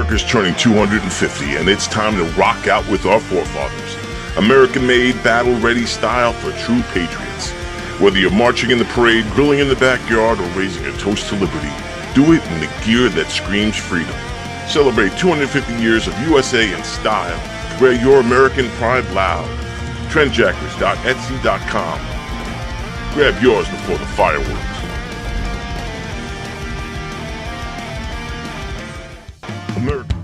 America's turning 250, and it's time to rock out with our forefathers. American-made, battle-ready style for true patriots. Whether you're marching in the parade, grilling in the backyard, or raising a toast to liberty, do it in the gear that screams freedom. Celebrate 250 years of USA in style. Wear your American pride loud. Trendjackers.etsy.com. Grab yours before the fireworks. America.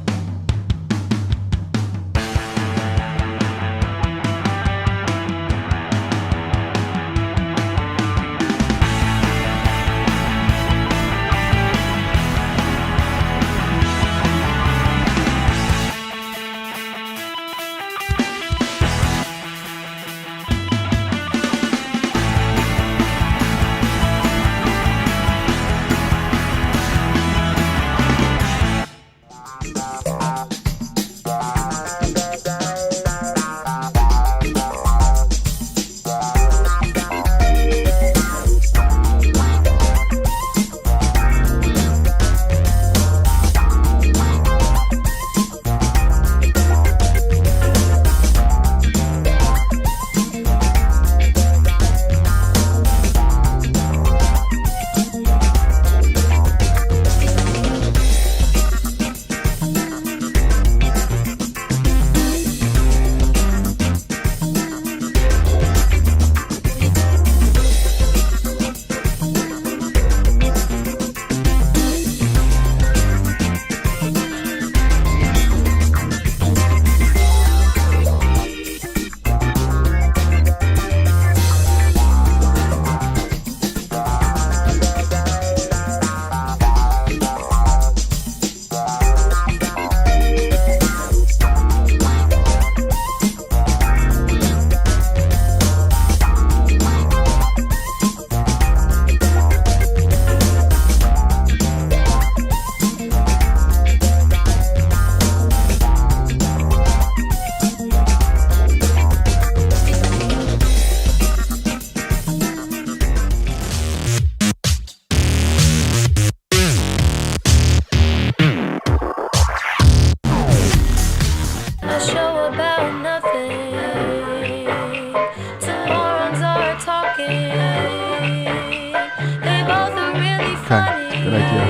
Good idea.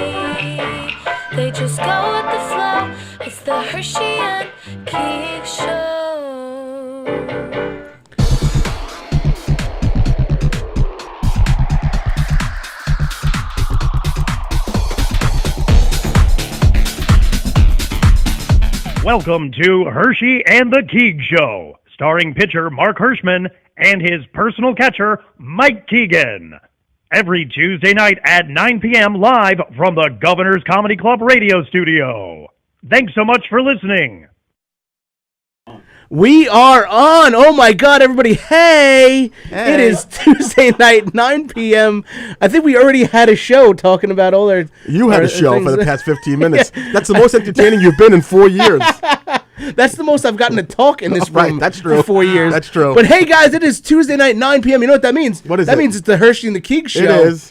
They just go with the flow. It's the Herschy and Keegs show. Welcome to Herschy and the Keegs Show, starring pitcher Mark Hirschman and his personal catcher, Mike Keegan. Every Tuesday night at 9 p.m. live from the Governor's Comedy Club radio studio. Thanks so much for listening. We are on. Oh my God, everybody. Hey. It is Tuesday night, 9 p.m. I think we already had a show talking about all our... You had a show things. for the past 15 minutes. That's the most entertaining you've been in 4 years. That's the most I've gotten to talk in this room Right, that's true. for 4 years. That's true. But hey, guys, it is Tuesday night, 9 p.m. You know what that means? What is that it? means it's the Herschy and the Keegs show.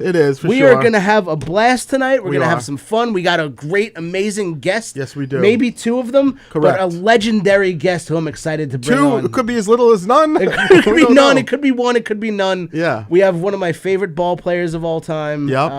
It is, for we sure. are going to have a blast tonight. We're going to have are. some fun. We got a great, amazing guest. Yes, we do. Maybe two of them. Correct. But a legendary guest who I'm excited to bring Two, on. it could be as little as none. It could be none. It could be one. It could be none. Yeah. We have one of my favorite ball players of all time. Yep.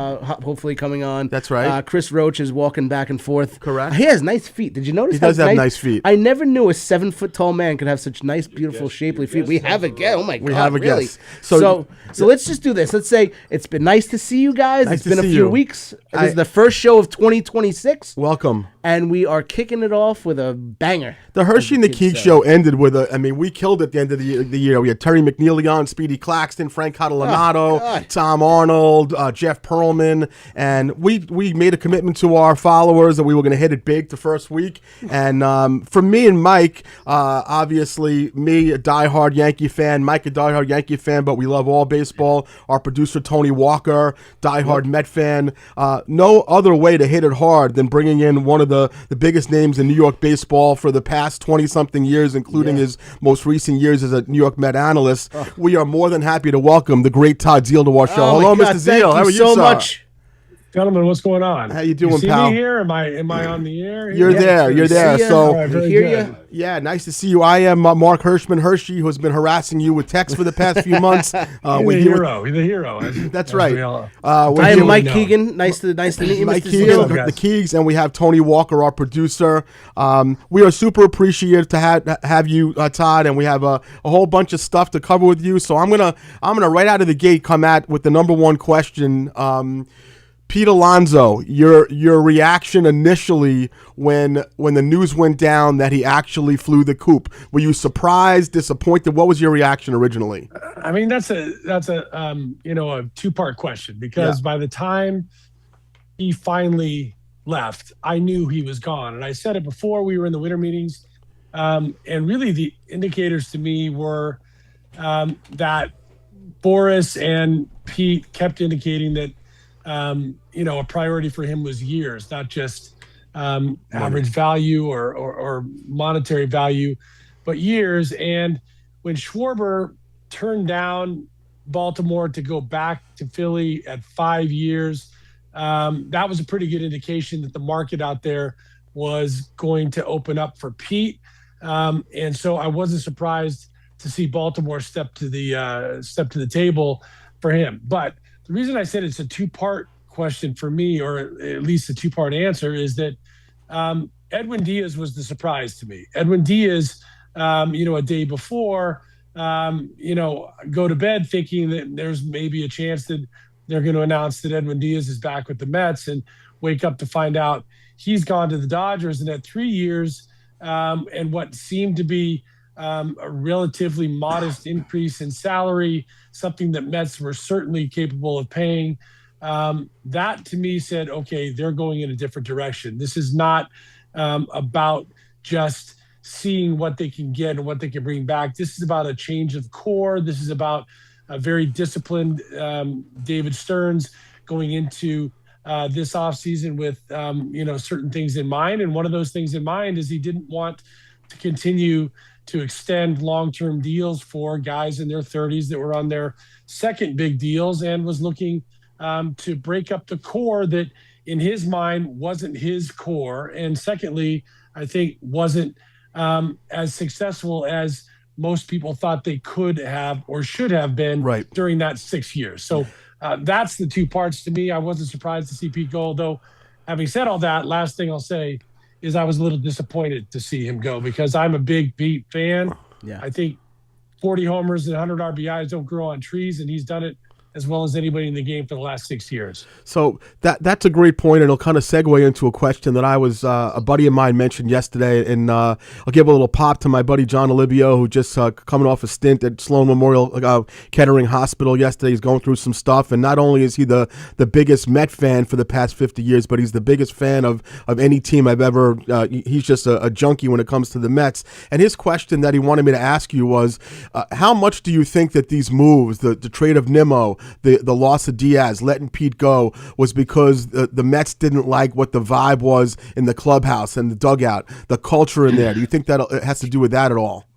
Hopefully coming on. That's right. Chris Roach is walking back and forth. Correct. He has nice feet. Did you notice? He does have nice feet. I never knew a 7-foot-tall man could have such nice, beautiful, shapely feet. We have a guest. Oh my God. We have a really? guest. So let's just do this. Let's say it's been nice to see you guys. Nice It's to been a see few you. weeks. This is the first show of 2026. Welcome. And we are kicking it off with a banger. The Herschy and the Keegs show ended with we killed at the end of the year. We had Terry McNeely on, Speedy Claxton, Frank Catalanato, Tom Arnold, Jeff Perlman, and we made a commitment to our followers that we were going to hit it big the first week. And for me and Mike, obviously me, a diehard Yankee fan, Mike, a diehard Yankee fan, but we love all baseball. Our producer, Tony Walker, diehard Met fan. No other way to hit it hard than bringing in one of the biggest names in New York baseball for the past 20-something years, including his most recent years as a New York Met analyst. We are more than happy to welcome the great Todd Zeal to our show. Oh Hello, my God, Mr. Zeal. How are you, so sir? much. Gentlemen, what's going on? How you doing, see pal? Me here? Am I on the air? Here? You're there. You're there. So, all right, very good. Yeah, nice to see you. I am Mark Hershey, who has been harassing you with texts for the past few months. He's the hero. He's the hero. That's right. I am Mike Keegan. Nice to meet you, Mike Mr. Keegan, Zeal. the Keegs, and we have Tony Walker, our producer. We are super appreciative to have you, Todd, and we have a whole bunch of stuff to cover with you. So I'm gonna right out of the gate come at with the number one question. Pete Alonso, your reaction initially when the news went down that he actually flew the coop. Were you surprised, disappointed? What was your reaction originally? I mean, that's a a two-part question, because by the time he finally left, I knew he was gone. And I said it before we were in the winter meetings. And really the indicators to me were that Boris and Pete kept indicating that a priority for him was years, not just average value or monetary value, but years. And when Schwarber turned down Baltimore to go back to Philly at 5 years, that was a pretty good indication that the market out there was going to open up for Pete. And so I wasn't surprised to see Baltimore step to the table for him. But the reason I said it's a two-part question for me, or at least a two-part answer, is that Edwin Diaz was the surprise to me. Edwin Diaz, a day before, go to bed thinking that there's maybe a chance that they're going to announce that Edwin Diaz is back with the Mets, and wake up to find out he's gone to the Dodgers. And at 3 years, and what seemed to be a relatively modest increase in salary, something that Mets were certainly capable of paying, that to me said, okay, they're going in a different direction. This is not about just seeing what they can get and what they can bring back. This is about a change of core. This is about a very disciplined David Stearns going into this offseason with certain things in mind. And one of those things in mind is he didn't want to continue to extend long-term deals for guys in their 30s that were on their second big deals, and was looking to break up the core that in his mind wasn't his core. And secondly, I think wasn't as successful as most people thought they could have or should have been during that 6 years. So that's the two parts to me. I wasn't surprised to see Pete go, though. Having said all that, last thing I'll say is I was a little disappointed to see him go, because I'm a big Pete fan. Yeah. I think 40 homers and 100 RBIs don't grow on trees, and he's done it as well as anybody in the game for the last 6 years. So that's a great point, and it'll kind of segue into a question that I was a buddy of mine mentioned yesterday, and I'll give a little pop to my buddy John Olivio, who just coming off a stint at Sloan Memorial Kettering Hospital yesterday. He's going through some stuff, and not only is he the biggest Met fan for the past 50 years, but he's the biggest fan of any team I've ever. He's just a junkie when it comes to the Mets. And his question that he wanted me to ask you was, how much do you think that these moves, the trade of Nimmo, the loss of Diaz, letting Pete go, was because the Mets didn't like what the vibe was in the clubhouse and the dugout, the culture in there? Do you think that it has to do with that at all?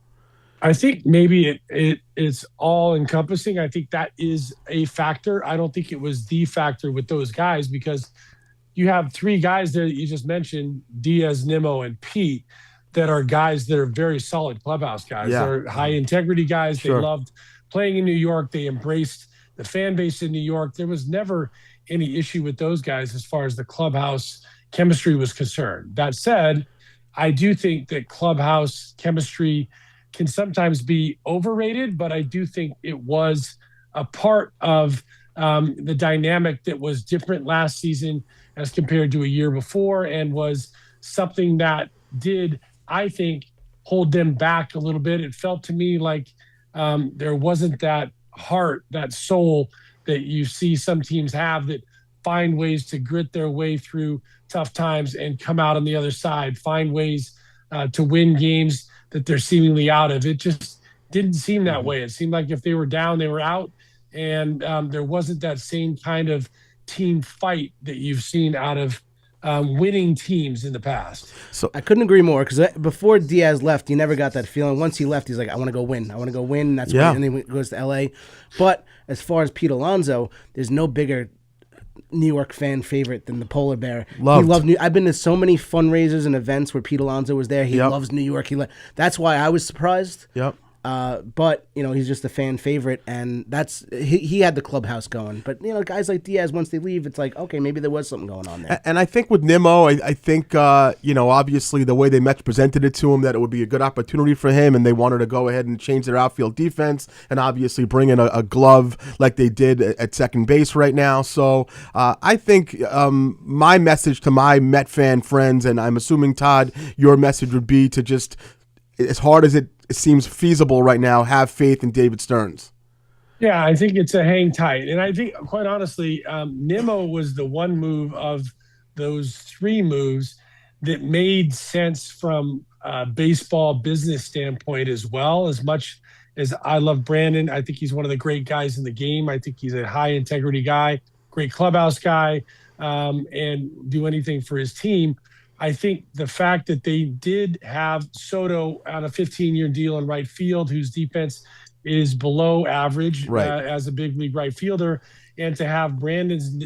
I think maybe it's all encompassing. I think that is a factor. I don't think it was the factor with those guys, because you have three guys there that you just mentioned, Diaz, Nimmo, and Pete, that are guys that are very solid clubhouse guys. Yeah. They're high integrity guys. Sure. They loved playing in New York. They embraced the fan base in New York. There was never any issue with those guys as far as the clubhouse chemistry was concerned. That said, I do think that clubhouse chemistry can sometimes be overrated, but I do think it was a part of the dynamic that was different last season as compared to a year before, and was something that did, I think, hold them back a little bit. It felt to me like there wasn't that heart, that soul that you see some teams have, that find ways to grit their way through tough times and come out on the other side, find ways to win games that they're seemingly out of. It just didn't seem that way. It seemed like if they were down, they were out, and there wasn't that same kind of team fight that you've seen out of winning teams in the past. So I couldn't agree more, because before Diaz left, you never got that feeling. Once he left, he's like, I want to go win. I want to go win. And that's when, and then he goes to LA. But as far as Pete Alonso, there's no bigger New York fan favorite than the polar bear. Loved. He loved I've been to so many fundraisers and events where Pete Alonso was there. He loves New York. That's why I was surprised. Yep. But he's just a fan favorite, and he had the clubhouse going. But guys like Diaz, once they leave, it's like, okay, maybe there was something going on there. And I think with Nimmo, I think obviously the way the Mets presented it to him, that it would be a good opportunity for him, and they wanted to go ahead and change their outfield defense, and obviously bring in a glove like they did at second base right now. So I think my message to my Met fan friends, and I'm assuming Todd, your message would be to just, as hard as it seems feasible right now, have faith in David Stearns. Yeah, I think it's a hang tight. And I think, quite honestly, Nimmo was the one move of those three moves that made sense from a baseball business standpoint as well. As much as I love Brandon, I think he's one of the great guys in the game. I think he's a high integrity guy, great clubhouse guy, and do anything for his team. I think the fact that they did have Soto on a 15-year deal in right field, whose defense is below average as a big league right fielder, and to have Brandon's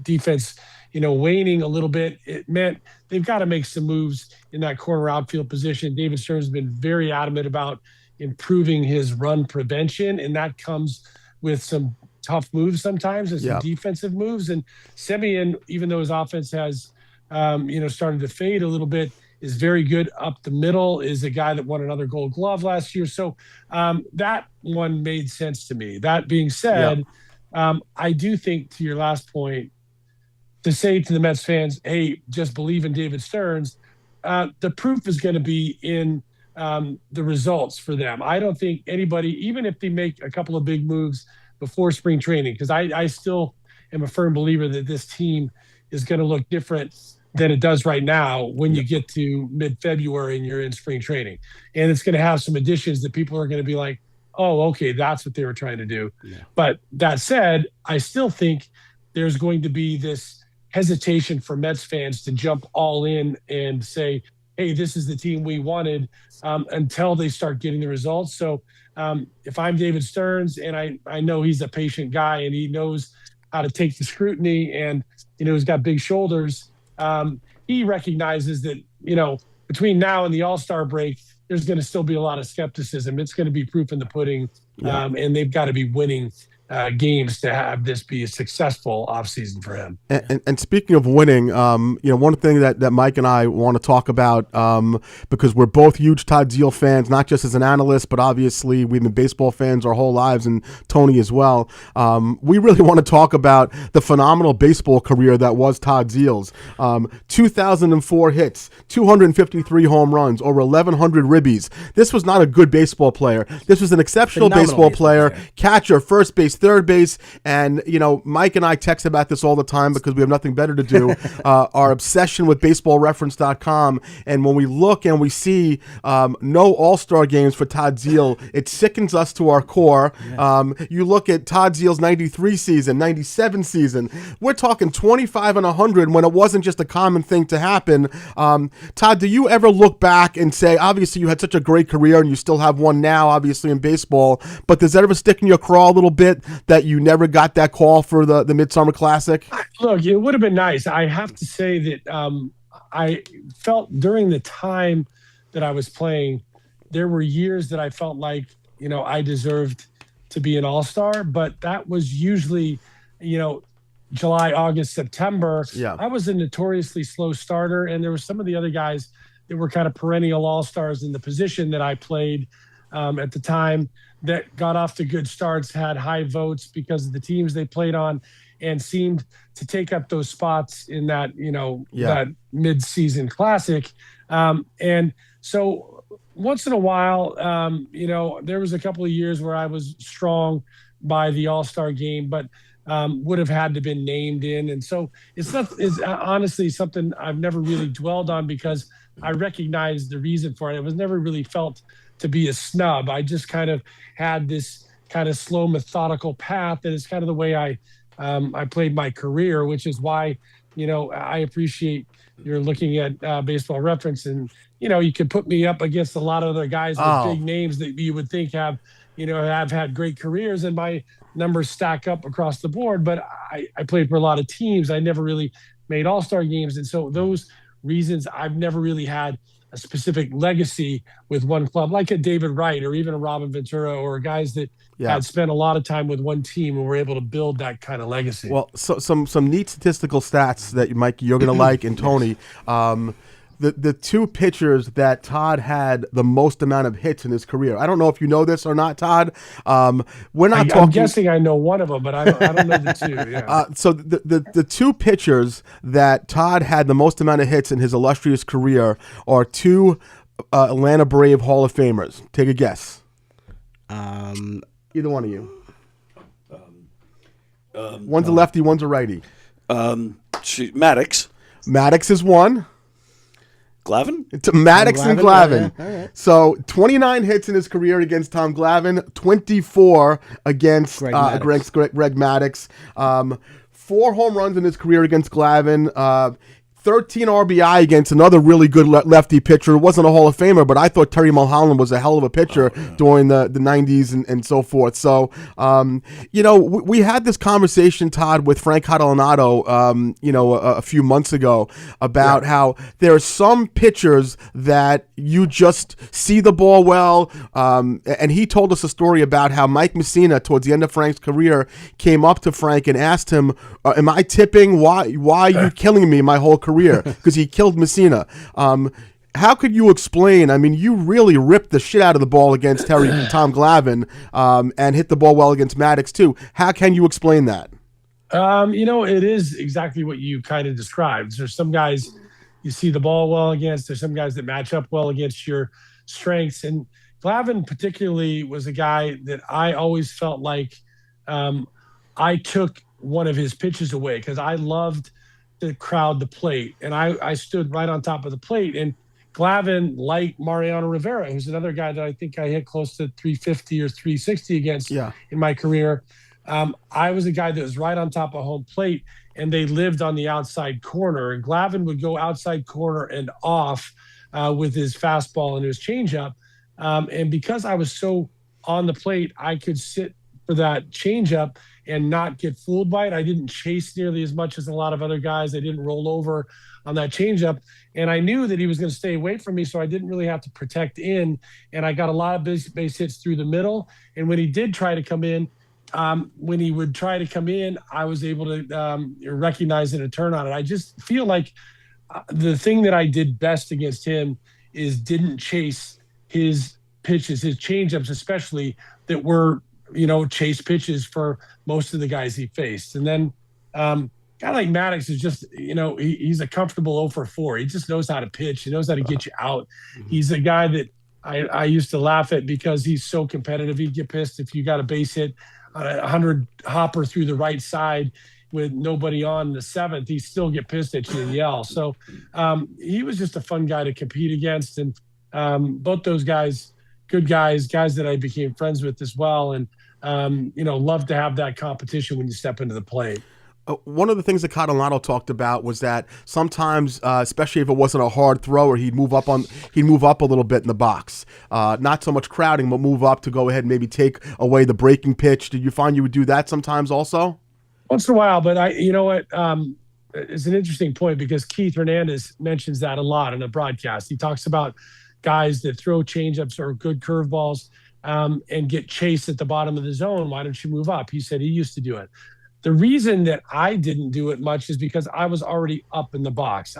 defense, waning a little bit, it meant they've got to make some moves in that corner outfield position. David Stearns has been very adamant about improving his run prevention, and that comes with some tough moves sometimes and some defensive moves. And Semien, even though his offense has started to fade a little bit, is very good up the middle, is a guy that won another Gold Glove last year. So that one made sense to me. That being said, I do think, to your last point, to say to the Mets fans, hey, just believe in David Stearns, the proof is going to be in the results for them. I don't think anybody, even if they make a couple of big moves before spring training, because I still am a firm believer that this team is going to look different than it does right now when you get to mid-February and you're in spring training. And it's going to have some additions that people are going to be like, oh, okay, that's what they were trying to do. Yeah. But that said, I still think there's going to be this hesitation for Mets fans to jump all in and say, hey, this is the team we wanted, until they start getting the results. So if I'm David Stearns, and I know he's a patient guy and he knows how to take the scrutiny, and he's got big shoulders, he recognizes that between now and the All-Star break, there's going to still be a lot of skepticism. It's going to be proof in the pudding, and they've got to be winning games to have this be a successful offseason for him. And speaking of winning, one thing that Mike and I want to talk about, because we're both huge Todd Zeile fans, not just as an analyst, but obviously we've been baseball fans our whole lives, and Tony as well. We really want to talk about the phenomenal baseball career that was Todd Zeile's. 2004 hits, 253 home runs, over 1,100 ribbies. This was not a good baseball player. This was an exceptional baseball player, catcher, first base, third base, and Mike and I text about this all the time because we have nothing better to do. Our obsession with baseballreference.com, and when we look and we see no All-Star games for Todd Zeile, it sickens us to our core. You look at Todd Zeile's 93 season, 97 season, we're talking 25 and 100 when it wasn't just a common thing to happen. Todd, do you ever look back and say, obviously you had such a great career and you still have one now, obviously in baseball, but does that ever stick in your craw a little bit that you never got that call for the Midsummer Classic? Look, it would have been nice. I have to say that I felt during the time that I was playing, there were years that I felt like, I deserved to be an all-star, but that was usually, July, August, September. Yeah. I was a notoriously slow starter, and there were some of the other guys that were kind of perennial all-stars in the position that I played at the time, that got off to good starts, had high votes because of the teams they played on, and seemed to take up those spots in that, that mid-season classic. And so once in a while, there was a couple of years where I was strong by the All-Star game, but would have had to been named in. And so it's honestly something I've never really dwelled on, because I recognize the reason for it. It was never really felt to be a snub. I just kind of had this kind of slow, methodical path, and it's kind of the way I played my career, which is why, I appreciate you're looking at Baseball Reference, and, you could put me up against a lot of other guys with big names that you would think have have had great careers and my numbers stack up across the board. But I played for a lot of teams. I never really made all-star games. And so those reasons, I've never really had a specific legacy with one club, like a David Wright or even a Robin Ventura, or guys that had spent a lot of time with one team and were able to build that kind of legacy. Well, so some neat statistical stats that Mike you're going to like, and Tony. The two pitchers that Todd had the most amount of hits in his career. I don't know if you know this or not, Todd. We're not talking. I'm guessing I know one of them, but I don't know the two. Yeah. So the two pitchers that Todd had the most amount of hits in his illustrious career are two Atlanta Brave Hall of Famers. Take a guess. Either one of you. One's a lefty, one's a righty. Maddox. Maddox is one. Glavine? It's Maddox and Glavine. Yeah, all right. So 29 hits in his career against Tom Glavine, 24 against Greg Maddox. 4 home runs in his career against Glavine. 13 RBI against another really good lefty pitcher. Wasn't a Hall of Famer, but I thought Terry Mulholland was a hell of a pitcher during the 90s and so forth. So, we had this conversation, Todd, with Frank Catalanato, a few months ago about how there are some pitchers that you just see the ball well. And he told us a story about how Mike Messina, towards the end of Frank's career, came up to Frank and asked him, am I tipping? Why are you killing me my whole career? Because he killed Messina. How could you explain? I mean, you really ripped the shit out of the ball against Tom Glavine, and hit the ball well against Maddox too. How can you explain that? It is exactly what you kind of described. There's some guys you see the ball well against. There's some guys that match up well against your strengths. And Glavine particularly was a guy that I always felt like I took one of his pitches away because I loved to crowd the plate. And I stood right on top of the plate. And Glavine, like Mariano Rivera, who's another guy that I think I hit close to 350 or 360 against in my career, I was a guy that was right on top of home plate, and they lived on the outside corner. And Glavine would go outside corner and off with his fastball and his changeup. And because I was so on the plate, I could sit for that changeup and not get fooled by it. I didn't chase nearly as much as a lot of other guys. I didn't roll over on that changeup. And I knew that he was going to stay away from me, so I didn't really have to protect in. And I got a lot of base hits through the middle. And when he did try to come in, I was able to recognize it and turn on it. I just feel like the thing that I did best against him is didn't chase his pitches, his changeups especially, that were chase pitches for most of the guys he faced. And then a guy like Maddox is just, he's a comfortable 0 for 4. He just knows how to pitch. He knows how to get you out. He's a guy that I used to laugh at because he's so competitive. He'd get pissed if you got a base hit on a 100 hopper through the right side with nobody on the 7th. He'd still get pissed at you and yell. So he was just a fun guy to compete against. And both those guys, good guys that I became friends with as well. And love to have that competition when you step into the plate. One of the things that Catalanato talked about was that sometimes, especially if it wasn't a hard thrower, he'd move up a little bit in the box. Not so much crowding, but move up to go ahead and maybe take away the breaking pitch. Did you find you would do that sometimes also? Once in a while, but it's an interesting point because Keith Hernandez mentions that a lot in the broadcast. He talks about guys that throw changeups or good curveballs and get chased at the bottom of the zone. Why don't you move up? He said he used to do it. The reason that I didn't do it much is because I was already up in the box.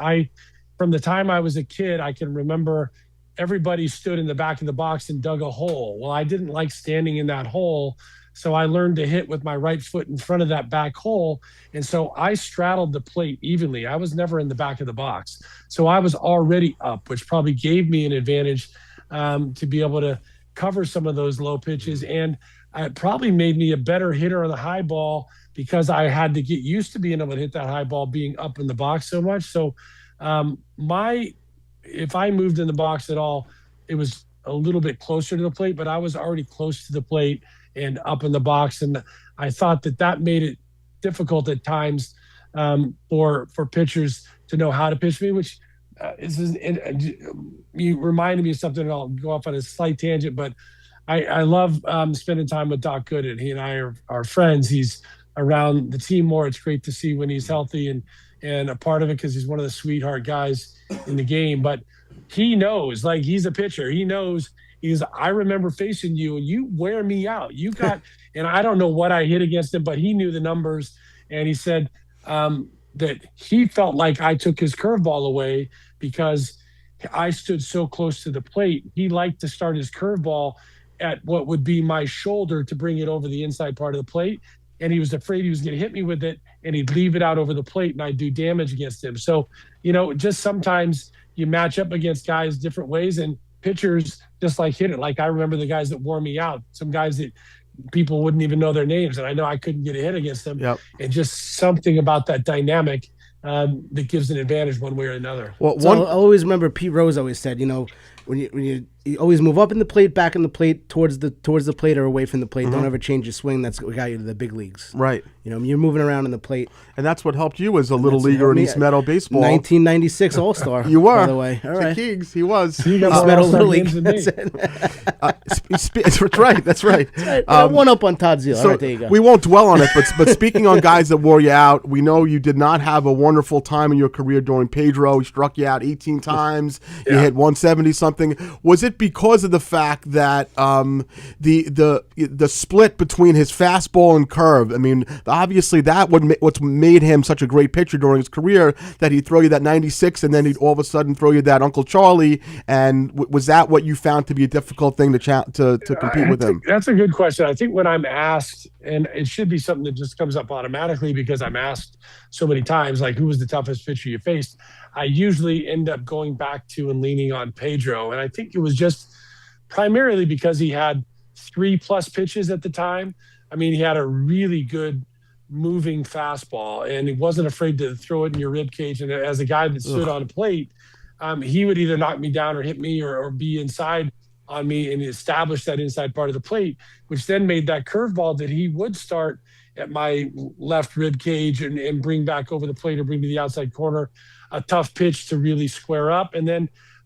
From the time I was a kid, I can remember everybody stood in the back of the box and dug a hole. Well, I didn't like standing in that hole, so I learned to hit with my right foot in front of that back hole. And so I straddled the plate evenly. I was never in the back of the box. So I was already up, which probably gave me an advantage to be able to cover some of those low pitches. And it probably made me a better hitter on the high ball because I had to get used to being able to hit that high ball being up in the box so much. So if I moved in the box at all, it was a little bit closer to the plate, but I was already close to the plate and up in the box. And I thought that made it difficult at times for pitchers to know how to pitch me, which you reminded me of something, and I'll go off on a slight tangent, but I love spending time with Doc Gooden. He and I are friends. He's around the team more. It's great to see when he's healthy and a part of it because he's one of the sweetheart guys in the game. But he knows, like he's a pitcher. He knows I remember facing you and you wear me out. You got and I don't know what I hit against him, but he knew the numbers and he said that he felt like I took his curveball away because I stood so close to the plate. He liked to start his curveball at what would be my shoulder to bring it over the inside part of the plate. And he was afraid he was going to hit me with it and he'd leave it out over the plate and I'd do damage against him. So, just sometimes you match up against guys different ways and pitchers just like hit it. Like I remember the guys that wore me out, some guys that people wouldn't even know their names. And I know I couldn't get a hit against them. Yep. And just something about that dynamic that gives an advantage one way or another. Well, I always remember Pete Rose always said, when you always move up in the plate, back in the plate, towards the plate or away from the plate. Don't ever change your swing. That's what got you to the big leagues. Right. You're moving around in the plate. And that's what helped you as a little leaguer in East Meadow baseball. 1996 All-Star. You were. By the way. All right. Keegs, he was. He got East more Meadow All-Star Little League. games than me. That's right. That's right. One up on Todd Zeal. So All right, there you go. we won't dwell on it, but speaking on guys that wore you out, we know you did not have a wonderful time in your career during Pedro. He struck you out 18 times. You hit 170 something. Was it because of the fact that the split between his fastball and curve? I mean, obviously what's made him such a great pitcher during his career, that he'd throw you that 96 and then he'd all of a sudden throw you that Uncle Charlie. And was that what you found to be a difficult thing to compete with him? That's a good question. I think when I'm asked, and it should be something that just comes up automatically because I'm asked so many times, like, who was the toughest pitcher you faced? I usually end up going back to and leaning on Pedro. And I think it was just primarily because he had 3+ pitches at the time. I mean, he had a really good moving fastball and he wasn't afraid to throw it in your rib cage. And as a guy that stood on a plate, he would either knock me down or hit me or be inside on me and establish that inside part of the plate, which then made that curveball that he would start at my left rib cage and bring back over the plate or bring to the outside corner, a tough pitch to really square up.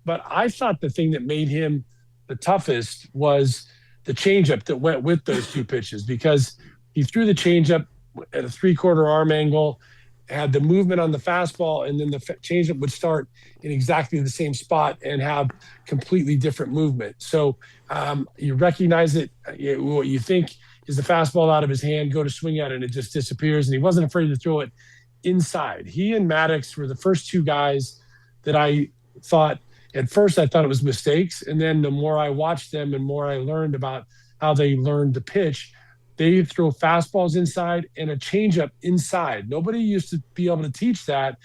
But I thought the thing that made him the toughest was the changeup that went with those two pitches, because he threw the changeup at a 3/4 arm angle, had the movement on the fastball, and then the changeup would start in exactly the same spot and have completely different movement. So you recognize it. What you think is the fastball out of his hand, go to swing at it, and it just disappears. And he wasn't afraid to throw it inside. He and Maddox were the first two guys that I thought, at first I thought it was mistakes. And then the more I watched them and more I learned about how they learned to pitch, they throw fastballs inside and a changeup inside. Nobody used to be able to teach that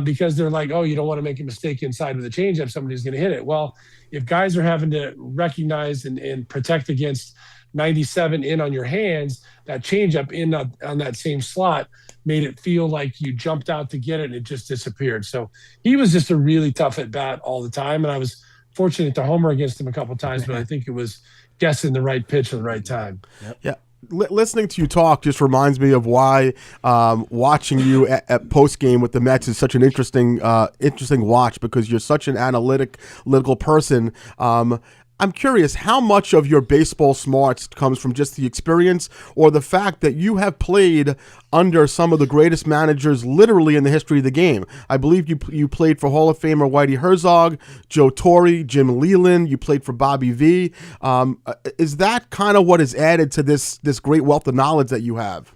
because they're like, oh, you don't want to make a mistake inside with a changeup. Somebody's going to hit it. Well, if guys are having to recognize and protect against 97 in on your hands, that changeup in on that same slot made it feel like you jumped out to get it and it just disappeared. So he was just a really tough at bat all the time. And I was fortunate to homer against him a couple of times, but I think it was guessing the right pitch at the right time. Yep. Yeah. Listening to you talk just reminds me of why watching you at post game with the Mets is such an interesting watch, because you're such an analytical person. I'm curious how much of your baseball smarts comes from just the experience or the fact that you have played under some of the greatest managers literally in the history of the game. I believe you played for Hall of Famer Whitey Herzog, Joe Torre, Jim Leland. You played for Bobby V. Is that kind of what has added to this great wealth of knowledge that you have?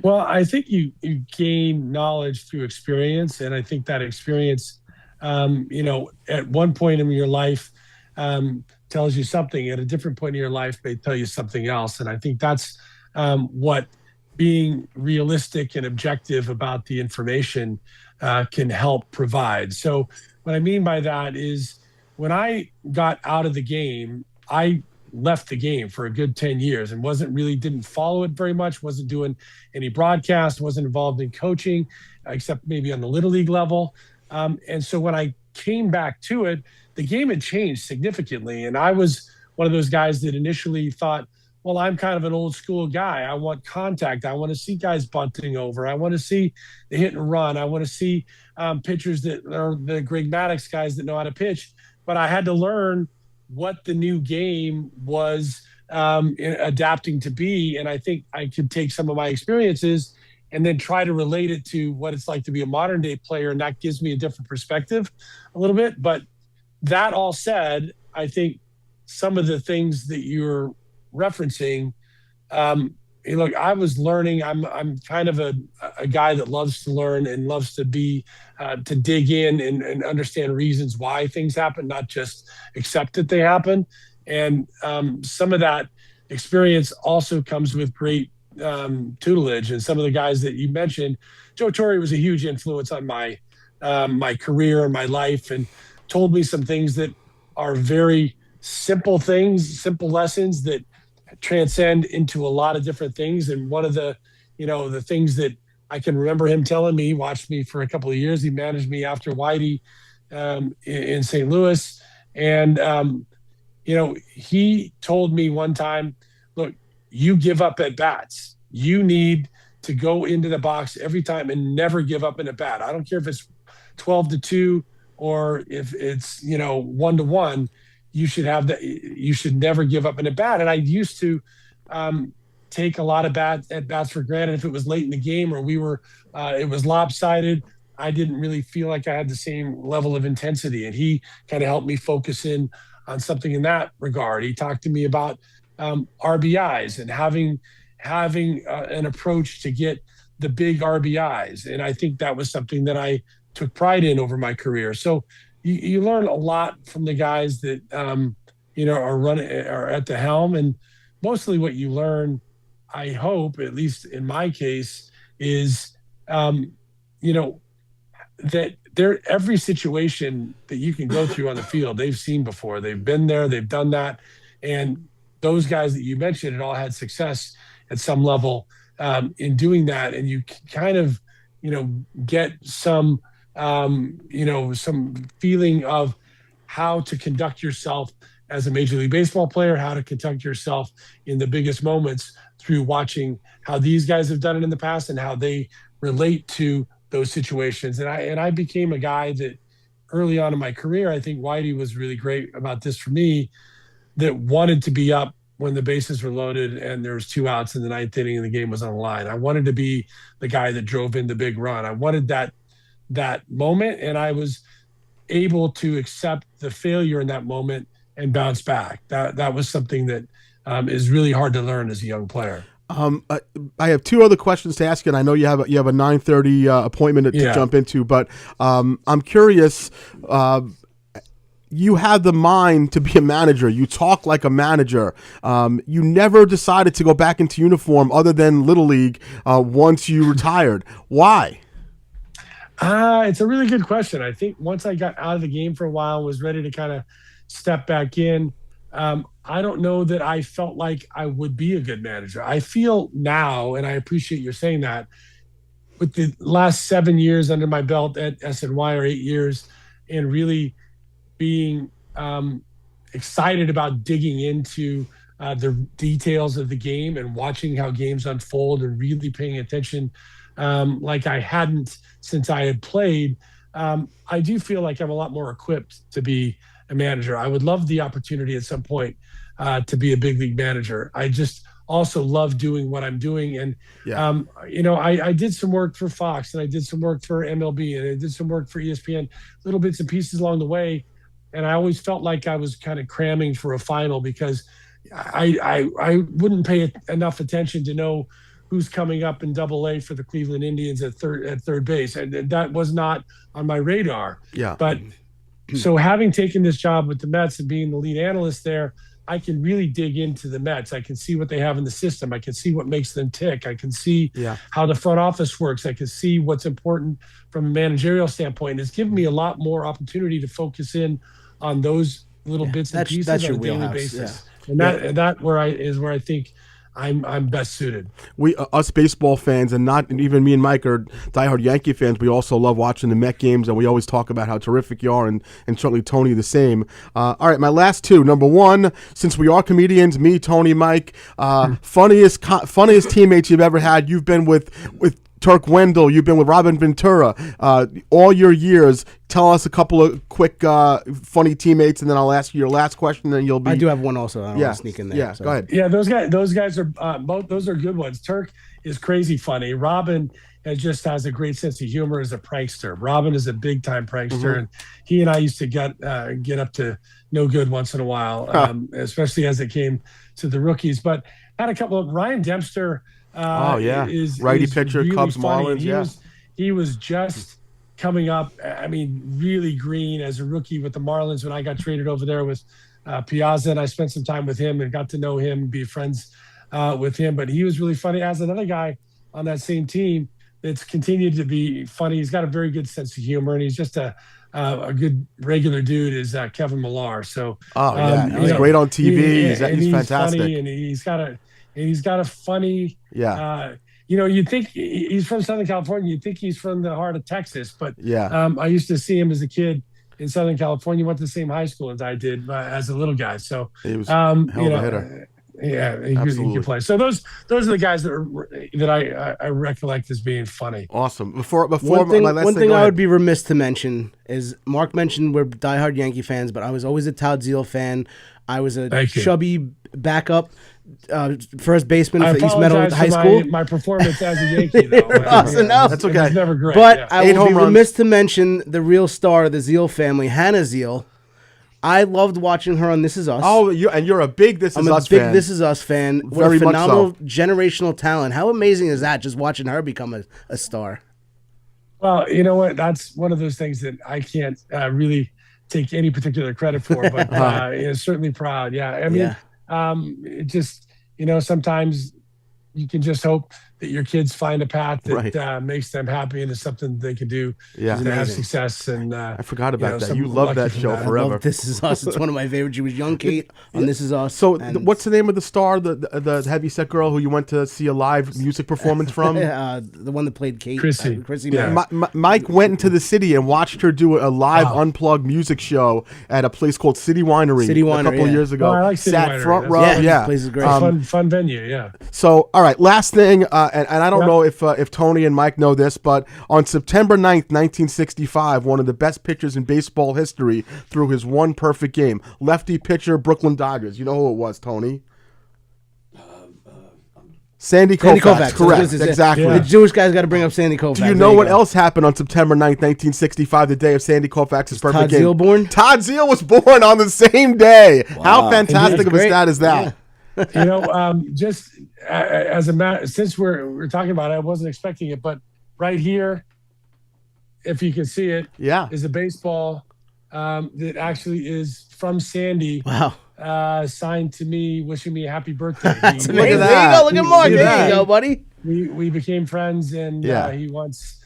Well, I think you gain knowledge through experience. And I think that experience, at one point in your life, tells you something. At a different point in your life, they tell you something else. And I think that's what being realistic and objective about the information can help provide. So what I mean by that is when I got out of the game, I left the game for a good 10 years and didn't follow it very much, wasn't doing any broadcast, wasn't involved in coaching, except maybe on the Little League level. And so when I came back to it, the game had changed significantly. And I was one of those guys that initially thought, well, I'm kind of an old school guy. I want contact. I want to see guys bunting over. I want to see the hit and run. I want to see pitchers that are the Greg Maddux guys that know how to pitch. But I had to learn what the new game was adapting to be. And I think I could take some of my experiences and then try to relate it to what it's like to be a modern day player. And that gives me a different perspective a little bit. But that all said, I think some of the things that you're referencing, look, I was learning. I'm kind of a guy that loves to learn and loves to be to dig in and understand reasons why things happen, not just accept that they happen. And some of that experience also comes with great tutelage. And some of the guys that you mentioned, Joe Torre was a huge influence on my my career and my life, and told me some things that are very simple things, simple lessons that transcend into a lot of different things. And one of the, the things that I can remember him telling me, he watched me for a couple of years. He managed me after Whitey in St. Louis. And, he told me one time, look, you give up at bats. You need to go into the box every time and never give up in a bat. I don't care if it's 12-2 or if it's, 1-1. You should have that. You should never give up in a bat. And I used to take a lot of at bats for granted. If it was late in the game or it was lopsided, I didn't really feel like I had the same level of intensity. And he kind of helped me focus in on something in that regard. He talked to me about RBIs and having an approach to get the big RBIs. And I think that was something that I took pride in over my career. So you learn a lot from the guys that are at the helm, and mostly what you learn, I hope, at least in my case, is that every situation that you can go through on the field, they've seen before. They've been there, they've done that, and those guys that you mentioned had all had success at some level in doing that, and you kind of get some some feeling of how to conduct yourself as a Major League Baseball player, how to conduct yourself in the biggest moments through watching how these guys have done it in the past and how they relate to those situations. And I became a guy that early on in my career, I think Whitey was really great about this for me, that wanted to be up when the bases were loaded and there was 2 outs in the 9th inning and the game was on the line. I wanted to be the guy that drove in the big run. I wanted that moment, and I was able to accept the failure in that moment and bounce back. That was something that is really hard to learn as a young player. I have 2 other questions to ask you, and I know you have a 9:30 appointment to jump into, but I'm curious. You have the mind to be a manager. You talk like a manager. You never decided to go back into uniform other than Little League once you retired. Why? It's a really good question. I think once I got out of the game for a while, was ready to kind of step back in, I don't know that I felt like I would be a good manager. I feel now, and I appreciate you saying that, with the last 7 years under my belt at SNY, or 8 years, and really being excited about digging into the details of the game and watching how games unfold and really paying attention like I hadn't since I had played. I do feel like I'm a lot more equipped to be a manager. I would love the opportunity at some point to be a big league manager. I just also love doing what I'm doing. And, I did some work for Fox, and I did some work for MLB, and I did some work for ESPN, little bits and pieces along the way. And I always felt like I was kind of cramming for a final, because I wouldn't pay enough attention to know who's coming up in Double-A for the Cleveland Indians at third base. And that was not on my radar. Yeah. But so having taken this job with the Mets and being the lead analyst there, I can really dig into the Mets. I can see what they have in the system. I can see what makes them tick. I can see how the front office works. I can see what's important from a managerial standpoint. It's given me a lot more opportunity to focus in on those little bits and pieces on a daily basis. Yeah. And that where I think I'm best suited. We us baseball fans, and even me and Mike are diehard Yankee fans. We also love watching the Met games, and we always talk about how terrific you are, and certainly Tony the same. All right, my last 2. Number 1, since we are comedians, me, Tony, Mike, funniest teammates you've ever had. You've been with Turk Wendell. You've been with Robin Ventura all your years. Tell us a couple of quick, funny teammates, and then I'll ask you your last question. And you'll be. I do have one also. I don't want to sneak in there. Yeah, so. go ahead. Yeah, those guys are both. Those are good ones. Turk is crazy funny. Robin just has a great sense of humor as a prankster. Robin is a big time prankster, and he and I used to get up to no good once in a while, especially as it came to the rookies. But had a couple of Ryan Dempster. Is righty pitcher, really Cubs, funny. Marlins. He was just coming up. I mean, really green as a rookie with the Marlins when I got traded over there with Piazza, and I spent some time with him and got to know him, be friends with him. But he was really funny. As another guy on that same team that's continued to be funny. He's got a very good sense of humor, and he's just a good regular dude. Is Kevin Millar. So he's great on TV. He's fantastic, funny, and he's got a funny. You'd think he's from Southern California. You'd think he's from the heart of Texas, but I used to see him as a kid in Southern California. Went to the same high school as I did as a little guy. So he was hell of a hitter. Yeah, he could play. So those are the guys that I recollect as being funny. Awesome. Before one thing I would be remiss to mention is Mark mentioned we're diehard Yankee fans, but I was always a Todd Zeal fan. I was a chubby backup first baseman for East Meadow High School. My performance as a Yankee, though. That's okay. It's never great. But I would be remiss to mention the real star of the Zeal family, Hannah Zeal. I loved watching her on This Is Us. Oh, you're a big This Is Us fan. I'm a big This Is Us fan. What a phenomenal generational talent. How amazing is that, just watching her become a star? Well, you know what? That's one of those things that I can't really take any particular credit for, but certainly proud. Yeah. I mean, it just, sometimes you can just hope that your kids find a path that makes them happy and is something they can do to have success. And I forgot about that. You love that show forever. I love This Is Us. It's one of my favorites. She was young Kate on This Is Us. So what's the name of the star, the heavyset girl who you went to see a live music performance from? The one that played Kate. Chrissy. Mike went into the city and watched her do a live unplugged music show at a place called City Winery a couple of years ago. I like City Winery. Front row. The place is great. Fun venue, yeah. So, all right, last thing, and I don't know if Tony and Mike know this, but on September 9th, 1965, one of the best pitchers in baseball history threw his one perfect game. Lefty pitcher, Brooklyn Dodgers. You know who it was, Tony? Sandy Koufax. Correct, exactly. The Jewish guy's got to bring up Sandy Koufax. Do you know what else happened on September 9th, 1965, the day of Sandy Koufax's perfect game? Todd Zeal born? Todd Zeal was born on the same day. Wow. How fantastic of a stat is that? Just since we're talking about it, I wasn't expecting it, but right here, if you can see it, is a baseball that actually is from Sandy. Wow. Signed to me, wishing me a happy birthday. That's amazing. There you go. Look at Mark. There you go, buddy. We became friends, and he once,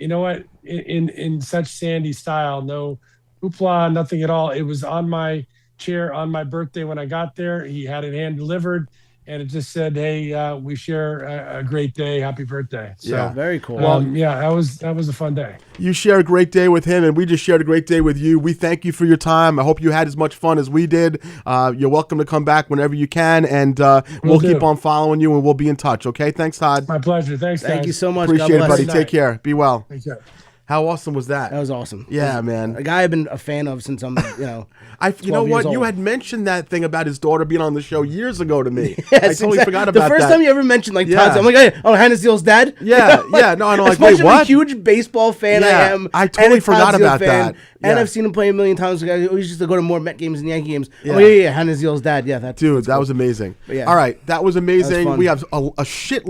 you know what? In such Sandy style, no hoopla, nothing at all. It was on my chair on my birthday when I got there. He had it hand delivered, and it just said, "Hey, we share a great day. Happy birthday." So very cool. That was a fun day. You share a great day with him, and we just shared a great day with you. We thank you for your time. I hope you had as much fun as we did. You're welcome to come back whenever you can, and we'll keep on following you, and we'll be in touch. Okay? Thanks, Todd. My pleasure. Thanks, guys. Thank you so much. Appreciate it, buddy. Take care. Be well. Take care. How awesome was that? That was awesome. Yeah, man. A guy I've been a fan of since I'm, you know what? You had mentioned that thing about his daughter being on the show years ago to me. Yes, I totally forgot about that. The first time you ever mentioned Todd, I'm like, hey, Hannah Zeal's dad? Yeah, no, I know. Like, wait, what? As much of a huge baseball fan I am. I totally forgot about that. And I've seen him play a million times. We used to go to more Met games than Yankee games. Yeah, Hannah Zeal's dad. Yeah, that's dude, that cool. was amazing. All right, that was amazing. We have a shit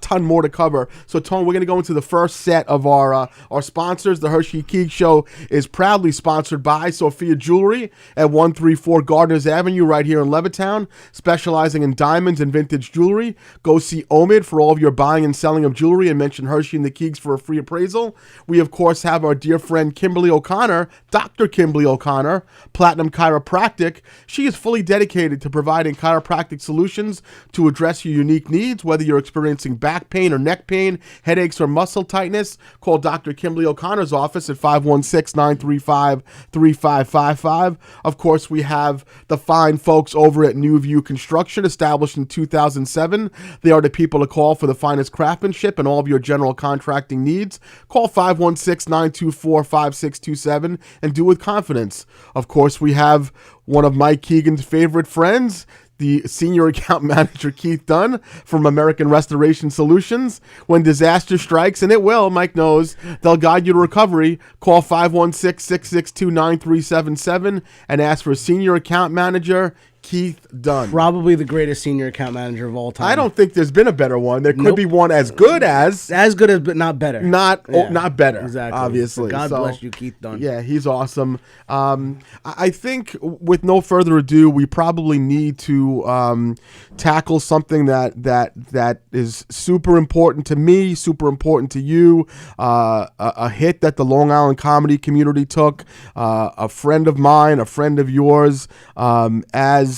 ton more to cover. So, Tone, we're going to go into the first set of our sponsors. The Herschy Keegs Show is proudly sponsored by Sophia Jewelry at 134 Gardners Avenue right here in Levittown, specializing in diamonds and vintage jewelry. Go see Omid for all of your buying and selling of jewelry and mention Herschy and the Keegs for a free appraisal. We, of course, have our dear friend Kimberly O'Connor, Dr. Kimberly O'Connor, Platinum Chiropractic. She is fully dedicated to providing chiropractic solutions to address your unique needs, whether you're experiencing back pain or neck pain, headaches or muscle tightness. Call Dr. Kimberly O'Connor's office at 516-935-3555. Of course, we have the fine folks over at New View Construction, established in 2007. They are the people to call for the finest craftsmanship and all of your general contracting needs. Call 516-924-5627 and do with confidence. Of course, we have one of Mike Keegan's favorite friends, the senior account manager, Keith Dunn, from American Restoration Solutions. When disaster strikes, and it will, Mike knows, they'll guide you to recovery. Call 516-662-9377 and ask for a senior account manager, Keith Dunn. Probably the greatest senior account manager of all time. I don't think there's been a better one. There could be one as good as, but not better. Not better. Exactly. Obviously. God bless you, Keith Dunn. Yeah, he's awesome. I think, with no further ado, we probably need to tackle something that is super important to me, super important to you. A hit that the Long Island comedy community took. A friend of mine, a friend of yours, as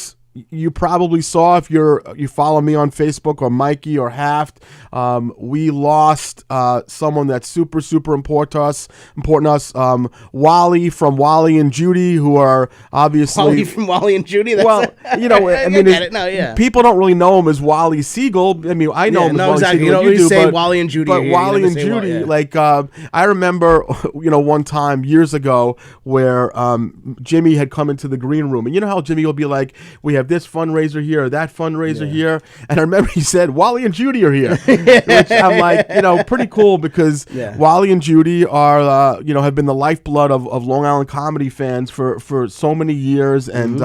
you probably saw if you follow me on Facebook, or Mikey or Haft, we lost someone that's super, super important to us. Wally from Wally and Judy, who are obviously Wally from Wally and Judy. People don't really know him as Wally Siegel. I mean, I know him as Wally exactly. Siegel. You say Wally and Judy, but Wally and Judy, I remember, one time years ago where Jimmy had come into the green room, and you know how Jimmy will be like, "We have this fundraiser here, or that fundraiser here," and I remember he said, "Wally and Judy are here," which I'm like, pretty cool, because Wally and Judy are, have been the lifeblood of Long Island comedy fans for so many years, and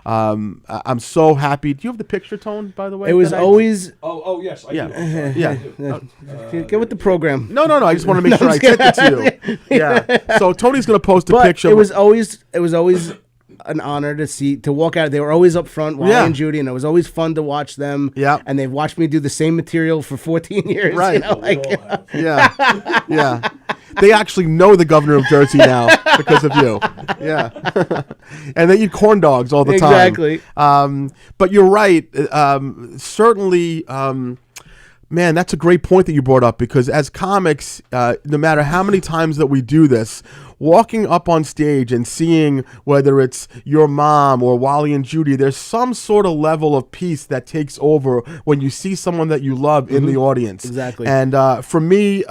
I'm so happy. Do you have the picture, Tone, by the way? It was always. Oh yes, I do. Get with the program. No. I just want to make sure I sent it to you. Yeah. So Tony's going to post a picture. It was always an honor to walk out. They were always up front, Wally and Judy, and it was always fun to watch them. Yeah. And they've watched me do the same material for 14 years. Right. Yeah. They actually know the governor of Jersey now because of you. Yeah. And they eat corn dogs all the time. Exactly. But you're right. Certainly, man, that's a great point that you brought up, because as comics, no matter how many times that we do this, walking up on stage and seeing whether it's your mom or Wally and Judy, there's some sort of level of peace that takes over when you see someone that you love in the audience. Exactly. And for me,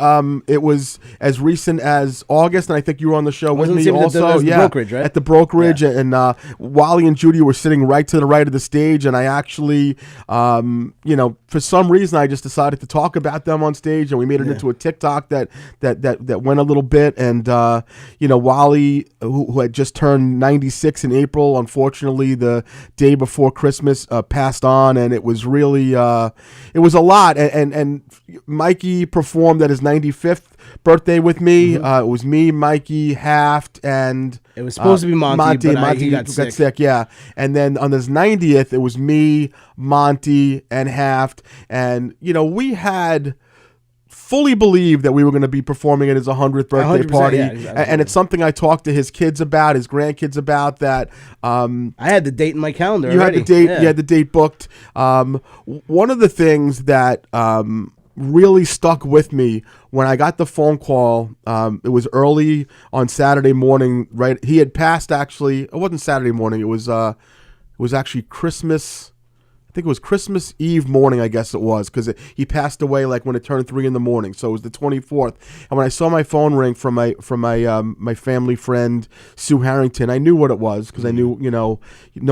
it was as recent as August, and I think you were on the show with me also. The brokerage, right? At the brokerage, and Wally and Judy were sitting right to the right of the stage, and I actually, for some reason, I just decided to talk about them on stage, and we made it into a TikTok that went a little bit, and Wally, who had just turned 96 in April, unfortunately, the day before Christmas, passed on, and it was really, it was a lot. And Mikey performed at his 95th birthday with me. It was me, Mikey, Haft, and it was supposed to be Monty, but he got sick. Yeah. And then on his 90th, it was me, Monty, and Haft, and we had fully believed that we were going to be performing at his 100th birthday party. Yeah, exactly. And it's something I talked to his kids about, his grandkids about, that I had the date in my calendar. You already. had the date. You had the date booked. One of the things that really stuck with me when I got the phone call, it was early on Saturday morning. Right, he had passed. Actually, it wasn't Saturday morning. It was actually Christmas. I think it was Christmas Eve morning, I guess it was, because he passed away like when it turned 3 a.m. So it was the 24th. And when I saw my phone ring from my family friend Sue Harrington, I knew what it was, because I knew no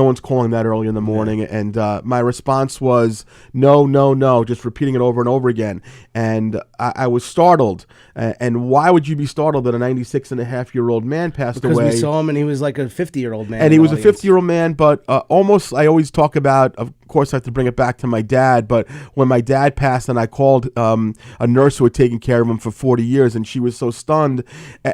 one's calling that early in the morning. And my response was no, just repeating it over and over again. And I was startled. And why would you be startled that a 96-and-a-half-year-old man passed away? Because we saw him and he was like a 50-year-old man. And he was a 50-year-old man, but almost, I always talk about, of course I have to bring it back to my dad, but when my dad passed, and I called a nurse who had taken care of him for 40 years, and she was so stunned,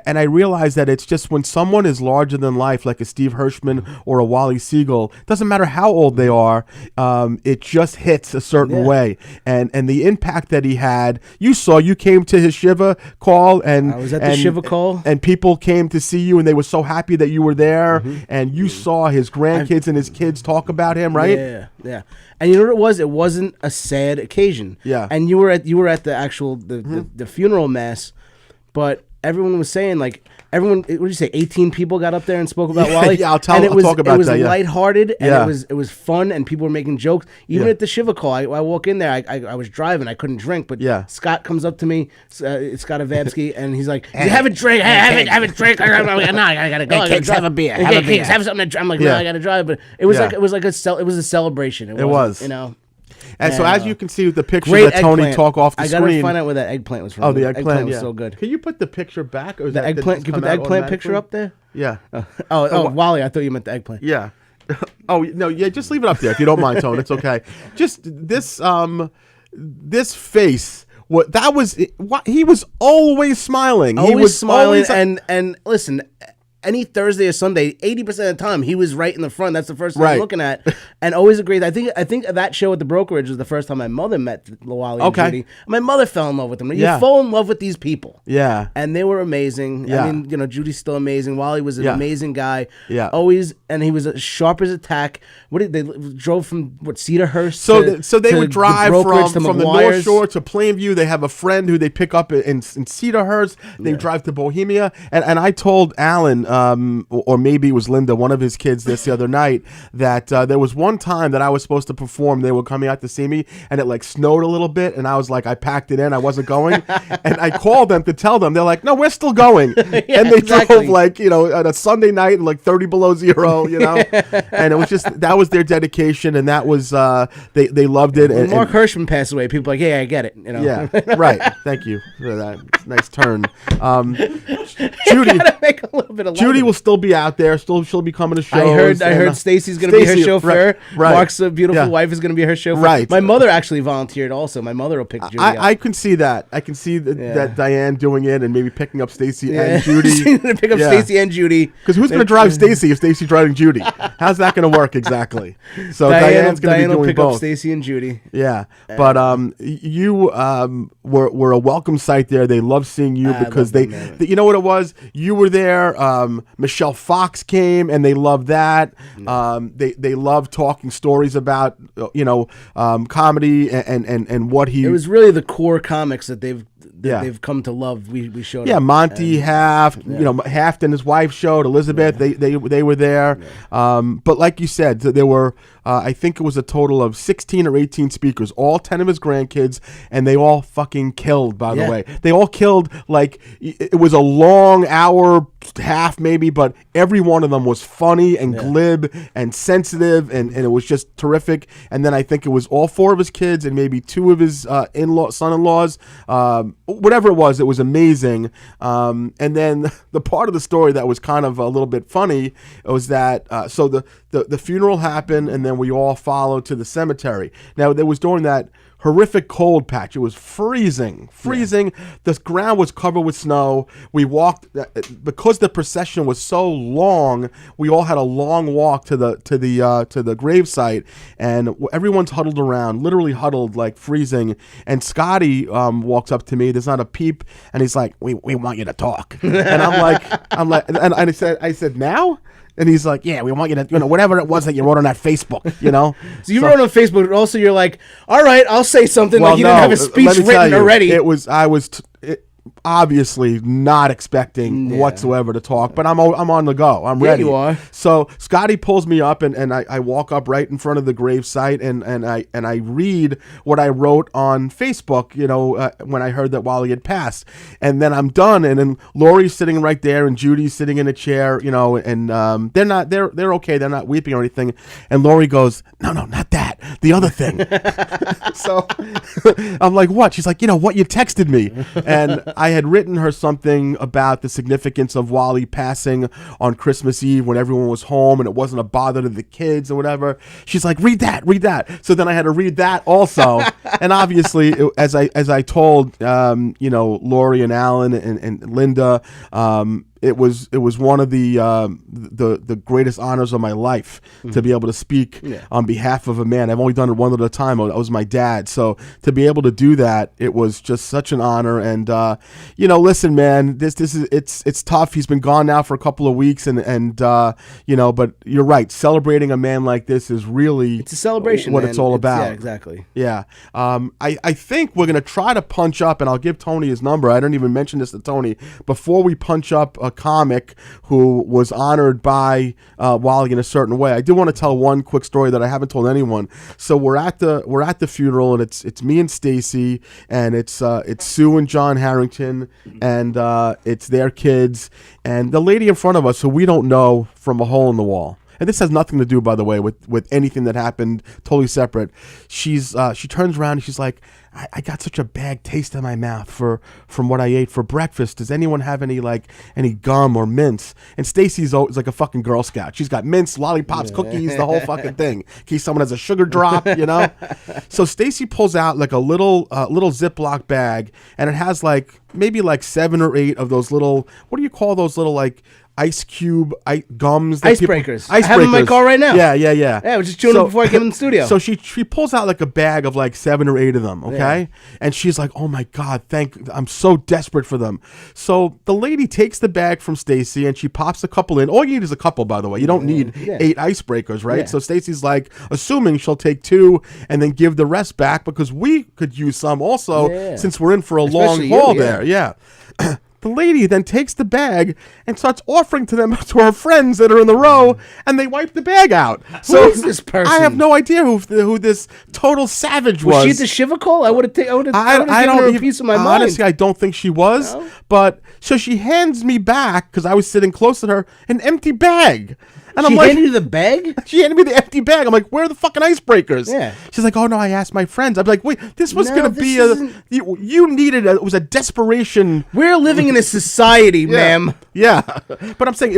and I realized that it's just when someone is larger than life, like a Steve Hirschman or a Wally Siegel, doesn't matter how old they are, it just hits a certain way, and the impact that he had, you came to his Shiva call, and I was at the Shiva call, and people came to see you, and they were so happy that you were there, and you saw his grandkids and his kids talk about him, right? Yeah. And you know what it was? It wasn't a sad occasion. Yeah. And you were at the actual the funeral mass, but everyone was saying like. Everyone, what did you say? 18 people got up there and spoke about Wally. Yeah, I'll talk about that. It was that, lighthearted and it was fun, and people were making jokes. Even at the Shiva call, I walk in there. I was driving, I couldn't drink, but Scott comes up to me, Scott Avamsky, and he's like, "Have a drink, have a drink." I'm like, "No, I gotta go. Keegs, have a beer. Have something." I'm like, "No, I gotta drive." But it was like a celebration. It was, you know. And so as you can see with the picture that Tony talk off the screen. I gotta find out where that eggplant was from. Oh, the eggplant was so good. Can you put the picture back? Or is the eggplant? Can you put the eggplant picture up there? Yeah. Wally, I thought you meant the eggplant. Yeah. Oh no, yeah. Just leave it up there if you don't mind, Tony. It's okay. Just this face. He was always smiling. He was smiling, and listen. Any Thursday or Sunday, 80% of the time, he was right in the front. That's the first thing I'm looking at, and always agreed. I think that show at the brokerage was the first time my mother met Wally and Judy. My mother fell in love with them. You fall in love with these people. Yeah, and they were amazing. Yeah. I mean, Judy's still amazing. Wally was an amazing guy. Yeah, always, and he was as sharp as a tack. They drove from Cedarhurst? So they would drive from the North Shore to Plainview. They have a friend who they pick up in Cedarhurst. They drive to Bohemia, and I told Alan. Or maybe it was Linda, one of his kids, the other night, that there was one time that I was supposed to perform. They were coming out to see me, and it like snowed a little bit, and I was like, I packed it in, I wasn't going, and I called them to tell them. They're like, no, we're still going, and they drove like on a Sunday night and like 30 below zero, and it was just that was their dedication, and that was they loved it. When Mark Hirschman passed away, people were like, yeah, I get it, Yeah, right. Thank you for that nice turn, Judy. Make a little bit of Judy will still be out there. She'll be coming to shows. I heard Stacy's going to be her chauffeur. Right. Mark's beautiful wife is going to be her chauffeur. Right. My mother actually volunteered also. My mother will pick Judy up. I can see that. I can see that Diane doing it and maybe picking up Stacy and Judy. She's going to pick up Stacy and Judy. Because who's going to drive Stacy if Stacy's driving Judy? How's that going to work exactly? So Diane's going to be doing pick both. Up Stacy and Judy. Yeah. But you were a welcome sight there. They loved seeing you because you know what it was? You were there. Michelle Fox came and they loved that. They loved talking stories about comedy and what he. It was really the core comics that they've come to love. We showed. Yeah, Monty Haft, Haft and his wife showed. Elizabeth, they were there. Yeah. But like you said, there were I think it was a total of 16 or 18 speakers, all 10 of his grandkids, and they all fucking killed. By the way, they all killed. Like it was a long hour, half maybe, but every one of them was funny and glib and sensitive, and it was just terrific. And then I think it was all 4 of his kids and maybe 2 of his son-in-laws. Whatever it was amazing. And then the part of the story that was kind of a little bit funny was that so the funeral happened, and then we all followed to the cemetery. Now, there was during that horrific cold patch. It was freezing. The ground was covered with snow. We walked because the procession was so long. We all had a long walk to the gravesite, and everyone's huddled around, literally huddled, like freezing. And Scotty walks up to me. There's not a peep, and he's like, "We want you to talk." And I'm like, and I said, "Now?" And he's like, "Yeah, we want you to, whatever it was that you wrote on that Facebook, So you wrote on Facebook, but also you're like, all right, I'll say something. Well, like you didn't have a speech written already. I was obviously not expecting whatsoever to talk, but I'm on the go. I'm ready. You are. So Scotty pulls me up, and I walk up right in front of the gravesite, and I read what I wrote on Facebook, when I heard that Wally had passed, and then I'm done, and then Lori's sitting right there, and Judy's sitting in a chair, and they're okay, they're not weeping or anything, and Lori goes, no, not that, the other thing. So I'm like, what? She's like, what you texted me, and I had written her something about the significance of Wally passing on Christmas Eve when everyone was home and it wasn't a bother to the kids or whatever. She's like, read that. So then I had to read that also. And obviously, as I told, Lori and Alan and Linda, it was one of the greatest honors of my life to be able to speak on behalf of a man. I've only done it one at a time. That was my dad. So to be able to do that, it was just such an honor. And listen, man, this is it's tough. He's been gone now for a couple of weeks, and but you're right. Celebrating a man like this is really it's a celebration. What man. it's all about. Yeah, exactly. Yeah. I think we're gonna try to punch up, and I'll give Tony his number. I don't even mention this to Tony before we punch up a comic who was honored by Wally in a certain way. I do want to tell one quick story that I haven't told anyone. So we're at the funeral, and it's me and Stacy, and it's Sue and John Harrington, and it's their kids, and the lady in front of us who we don't know from a hole in the wall. And this has nothing to do, by the way, with anything that happened, totally separate. She turns around and she's like, I got such a bad taste in my mouth from what I ate for breakfast. Does anyone have any gum or mints? And Stacy's always like a fucking Girl Scout. She's got mints, lollipops, cookies, the whole fucking thing. In case someone has a sugar drop, So Stacy pulls out like a little Ziploc bag, and it has maybe 7 or 8 of those little, what do you call those little ice cube gums? Icebreakers. I have them in my car right now. Yeah. Yeah, I was just chewing them before I came in the studio. So she pulls out a bag of 7 or 8 of them, okay? Yeah. And she's like, oh my God, I'm so desperate for them. So the lady takes the bag from Stacy and she pops a couple in. All you need is a couple, by the way. You don't need 8 icebreakers, right? Yeah. So Stacy's assuming she'll take 2 and then give the rest back because we could use some also since we're in for a long haul there. Yeah. The lady then takes the bag and starts offering to her friends that are in the row, and they wipe the bag out. Who is this person? I have no idea who this total savage was. Was she at the Shiva Call? I would have given her a piece of my mind. Honestly, I don't think she was. No? But so she hands me back, because I was sitting close to her, an empty bag. And she handed you the bag? She handed me the empty bag. I'm like, where are the fucking icebreakers? Yeah. She's like, oh no, I asked my friends. I'm like, wait, this was going to be you needed it was a desperation. We're living in a society, ma'am. Yeah. But I'm saying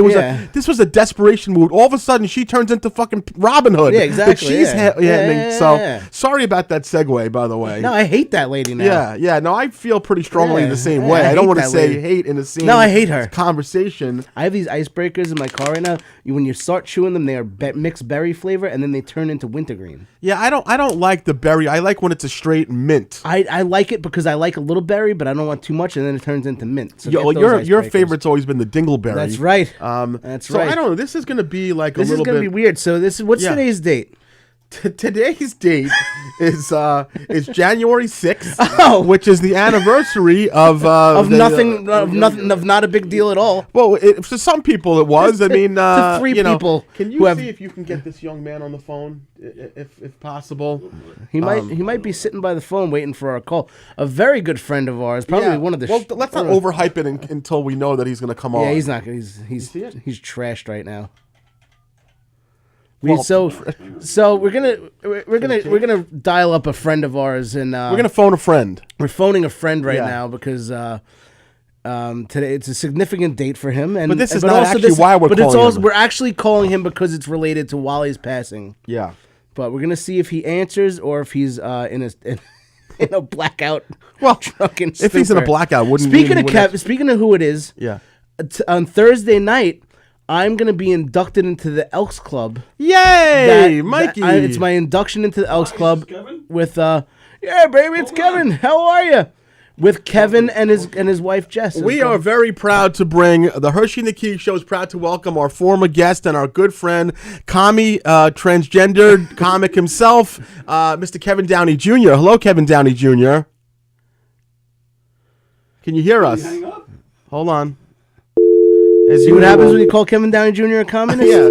this was a desperation mood. All of a sudden, she turns into fucking Robin Hood. Yeah, exactly. So sorry about that segue, by the way. No, I hate that lady now. Yeah. No, I feel pretty strongly in the same way. I don't want to say hate in the same I hate her. Conversation. I have these icebreakers in my car right now. When you start chewing them, they are mixed berry flavor, and then they turn into wintergreen. Yeah, I don't like the berry. I like when it's a straight mint. I like it because I like a little berry, but I don't want too much, and then it turns into mint. So your favorite's always been the dingleberry. That's right. So I don't know. This is going to be this is going to be weird. So what's today's date? Today's date is January 6th, which is the anniversary of not a big deal at all. Well, for some people it was. I mean, to 3 people. Can you see if you can get this young man on the phone, if possible? He might be sitting by the phone waiting for our call. A very good friend of ours, probably one of the. Well, let's not overhype it until we know that he's going to come on. Yeah, he's not. He's trashed right now. So we're gonna dial up a friend of ours, and we're gonna phone a friend. We're phoning a friend right now because today it's a significant date for him. But this is not actually why we're calling him. We're actually calling him because it's related to Wally's passing. Yeah. But we're gonna see if he answers or if he's in a blackout. Well, drunken if he's in a blackout, Speaking of who it is, on Thursday night, I'm going to be inducted into the Elks Club. Yay, Mikey! It's my induction into the Elks Club with, yeah, baby, it's Kevin. How are you? With Kevin and his wife, Jess. We are very proud to bring the Herschy and the Keegs Show is proud to welcome our former guest and our good friend, commie, transgendered comic himself, Mr. Kevin Downey Jr. Hello, Kevin Downey Jr. Can you hear us? Hang up? Hold on. See what happens when you call Kevin Downey Jr. a communist? Yeah.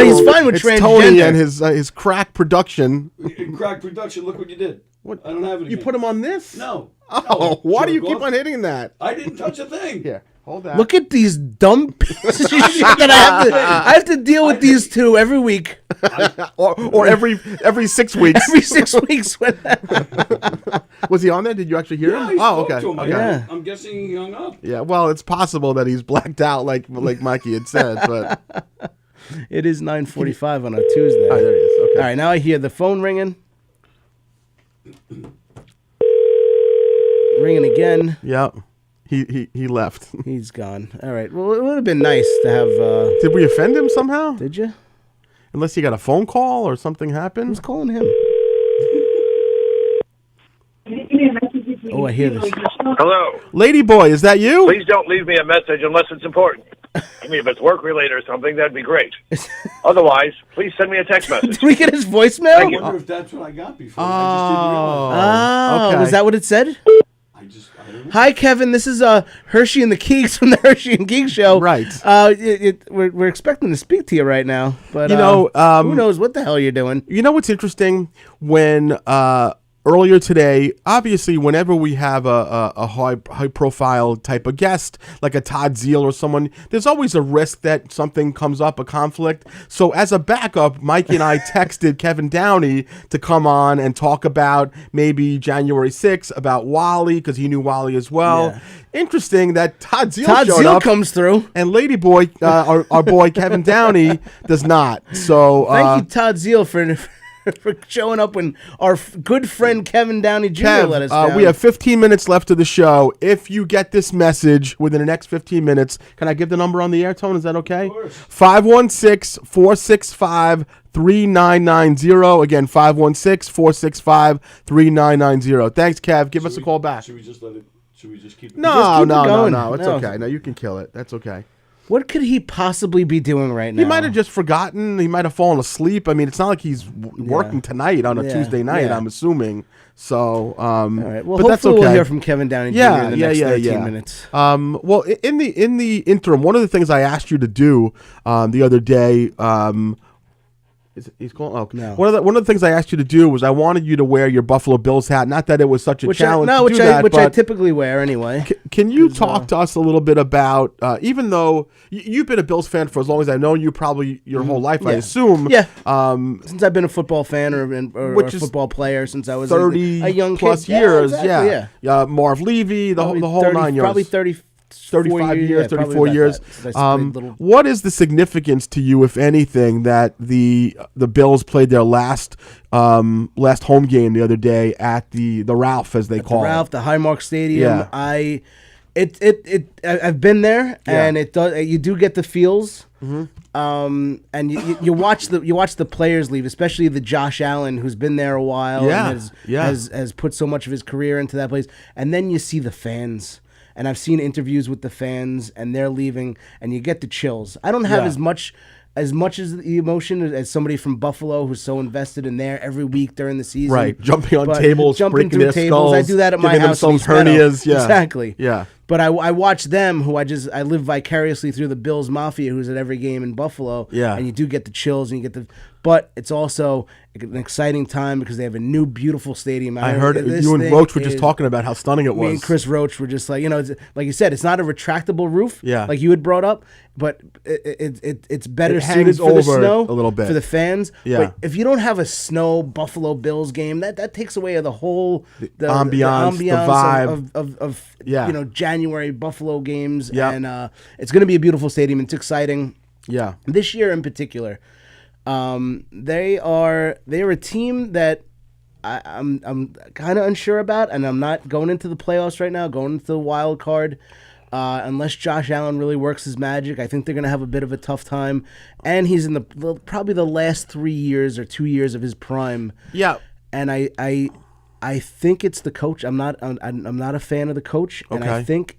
He's fine with transgender. Tony and his crack production. Crack production, look what you did. What? I don't have it. You put him on this? No. Oh, why do you keep on hitting that? I didn't touch a thing. Here, hold that. Look at these dumb pieces of shit that I have to deal with these two every week. or every 6 weeks. Every 6 weeks. Was he on there? Did you actually hear him? Oh, okay. Yeah. I'm guessing he hung up. Yeah, well, it's possible that he's blacked out like Mikey had said, but it is 9:45 on a Tuesday. Oh, there he is. Okay. All right, now I hear the phone ringing. Ringing again. Yep. He left. He's gone. All right. Well, it would have been nice to have. Did we offend him somehow? Did you? Unless he got a phone call or something happened. Who's calling him? Oh, I hear this. Hello. Ladyboy, is that you? Please don't leave me a message unless it's important. I mean, if it's work-related or something, that'd be great. Otherwise, please send me a text message. Did we get his voicemail? I wonder if that's what I got before. I just didn't realize. Oh, Okay. was that what it said? I don't know. Hi, Kevin. This is Hershey and the Keegs from the Hershey and Keegs show. Right. We're expecting to speak to you right now, but You know, who knows what the hell you're doing? You know what's interesting? When earlier today, obviously, whenever we have a high profile type of guest, like a Todd Zeal or someone, there's always a risk that something comes up, a conflict. So as a backup, Mikey and I texted Kevin Downey to come on and talk about maybe January 6th, about Wally, because he knew Wally as well. Yeah. Interesting that Todd Zeal showed up, comes through. and Ladyboy, our boy Kevin Downey, does not. So Thank you, Todd Zeal, for showing up when our good friend Kevin Downey Jr. let us down. we have 15 minutes left of the show. If you get this message within the next 15 minutes, can I give the number on the air, Tone? Is that okay? Of course. 516-465-3990. Again, 516-465-3990. Thanks, Kev. Give us a call back. Should we just let it? Should we just keep it? No, Just keep it no, going. no. It's No. okay. No, you can kill it. That's okay. What could he possibly be doing right now? He might have just forgotten. He might have fallen asleep. I mean, it's not like he's working tonight on a Yeah. Tuesday night, Yeah. I'm assuming. So, All right. Well, but that's hopefully okay. we'll hear from Kevin Downey Jr. in the next 13 minutes. Well, in the interim, one of the things I asked you to do the other day, he's calling. Oh, No. One of the things I asked you to do was I wanted you to wear your Buffalo Bills hat. Not that it was such a challenge to do that, which I but typically wear anyway. can you talk to us a little bit about, even though you've been a Bills fan for as long as I've known you, probably your whole life, I Yeah. assume. Yeah. Since I've been a football fan or Which a is football player since I was 30 a young plus kid. years. Yeah, exactly, Marv Levy, the Probably whole 30 9 years. Probably 35 years, 34 years. What What is the significance to you, if anything, that the Bills played their last home game the other day at the Ralph, as they call Ralph, it? the Highmark Stadium. Yeah. I've been there, Yeah. and it does. You do get the feels. Mm-hmm. And you watch the players leave, especially the Josh Allen, who's been there a while. Yeah, And yeah. has put so much of his career into that place, and then you see the fans. And I've seen interviews with the fans, and they're leaving, and you get the chills. I don't have Yeah. as much as the emotion as somebody from Buffalo who's so invested in there every week during the season. Right, jumping on But tables, jumping breaking through their tables. I skulls, do that at my giving house. in themselves East Meadow. hernias. Yeah, Exactly. Yeah. But I watch them, who I live vicariously through the Bills Mafia, who's at every game in Buffalo. Yeah. And you do get the chills, and you get but it's also an exciting time because they have a new, beautiful stadium. I heard you and Roach were just talking about how stunning it was. Me and Chris Roach were just like, it's, like you said, it's not a retractable roof, Yeah. like you had brought up, but it's better It suited hangs for the over snow a little bit. for the fans. Yeah. But if you don't have a snow Buffalo Bills game, that takes away the whole the ambiance, the vibe. of Yeah. January Buffalo games, Yeah. and it's going to be a beautiful stadium. It's exciting. Yeah. This year in particular, they are a team that I'm kind of unsure about, and I'm not going into the playoffs right now, going into the wild card. Unless Josh Allen really works his magic, I think they're going to have a bit of a tough time. And he's in probably the last 3 years or 2 years of his prime. Yeah. And I think it's the coach. I'm not a fan of the coach, and I Okay. think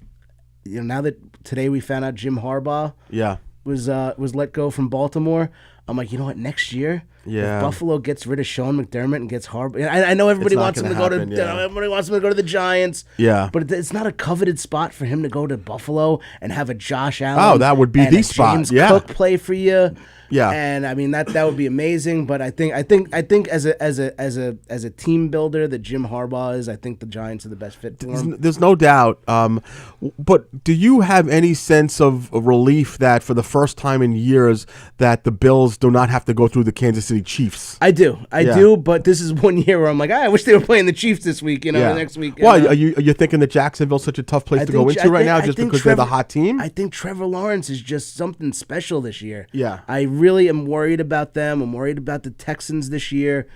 now that today we found out Jim Harbaugh Yeah. was let go from Baltimore. I'm like, you know what? Next year, Yeah. if Buffalo gets rid of Sean McDermott and gets Harbaugh, I know everybody It's not wants him to gonna go happen, to yeah. everybody wants him to go to the Giants. Yeah. but it's not a coveted spot for him to go to Buffalo and have a Josh Allen. Oh, that would be and the a spot, James yeah. Cook play for you. Yeah. and I mean that would be amazing. But I think as a team builder that Jim Harbaugh is, I think the Giants are the best fit for him. There's no doubt. But do you have any sense of relief that for the first time in years that the Bills do not have to go through the Kansas City Chiefs? I do. Yeah. But this is 1 year where I'm like, I wish they were playing the Chiefs this week, next week. Why are you thinking that Jacksonville's such a tough place to go into right now just because they're the hot team? I think Trevor Lawrence is just something special this year. Yeah. I really am worried about them. I'm worried about the Texans this year.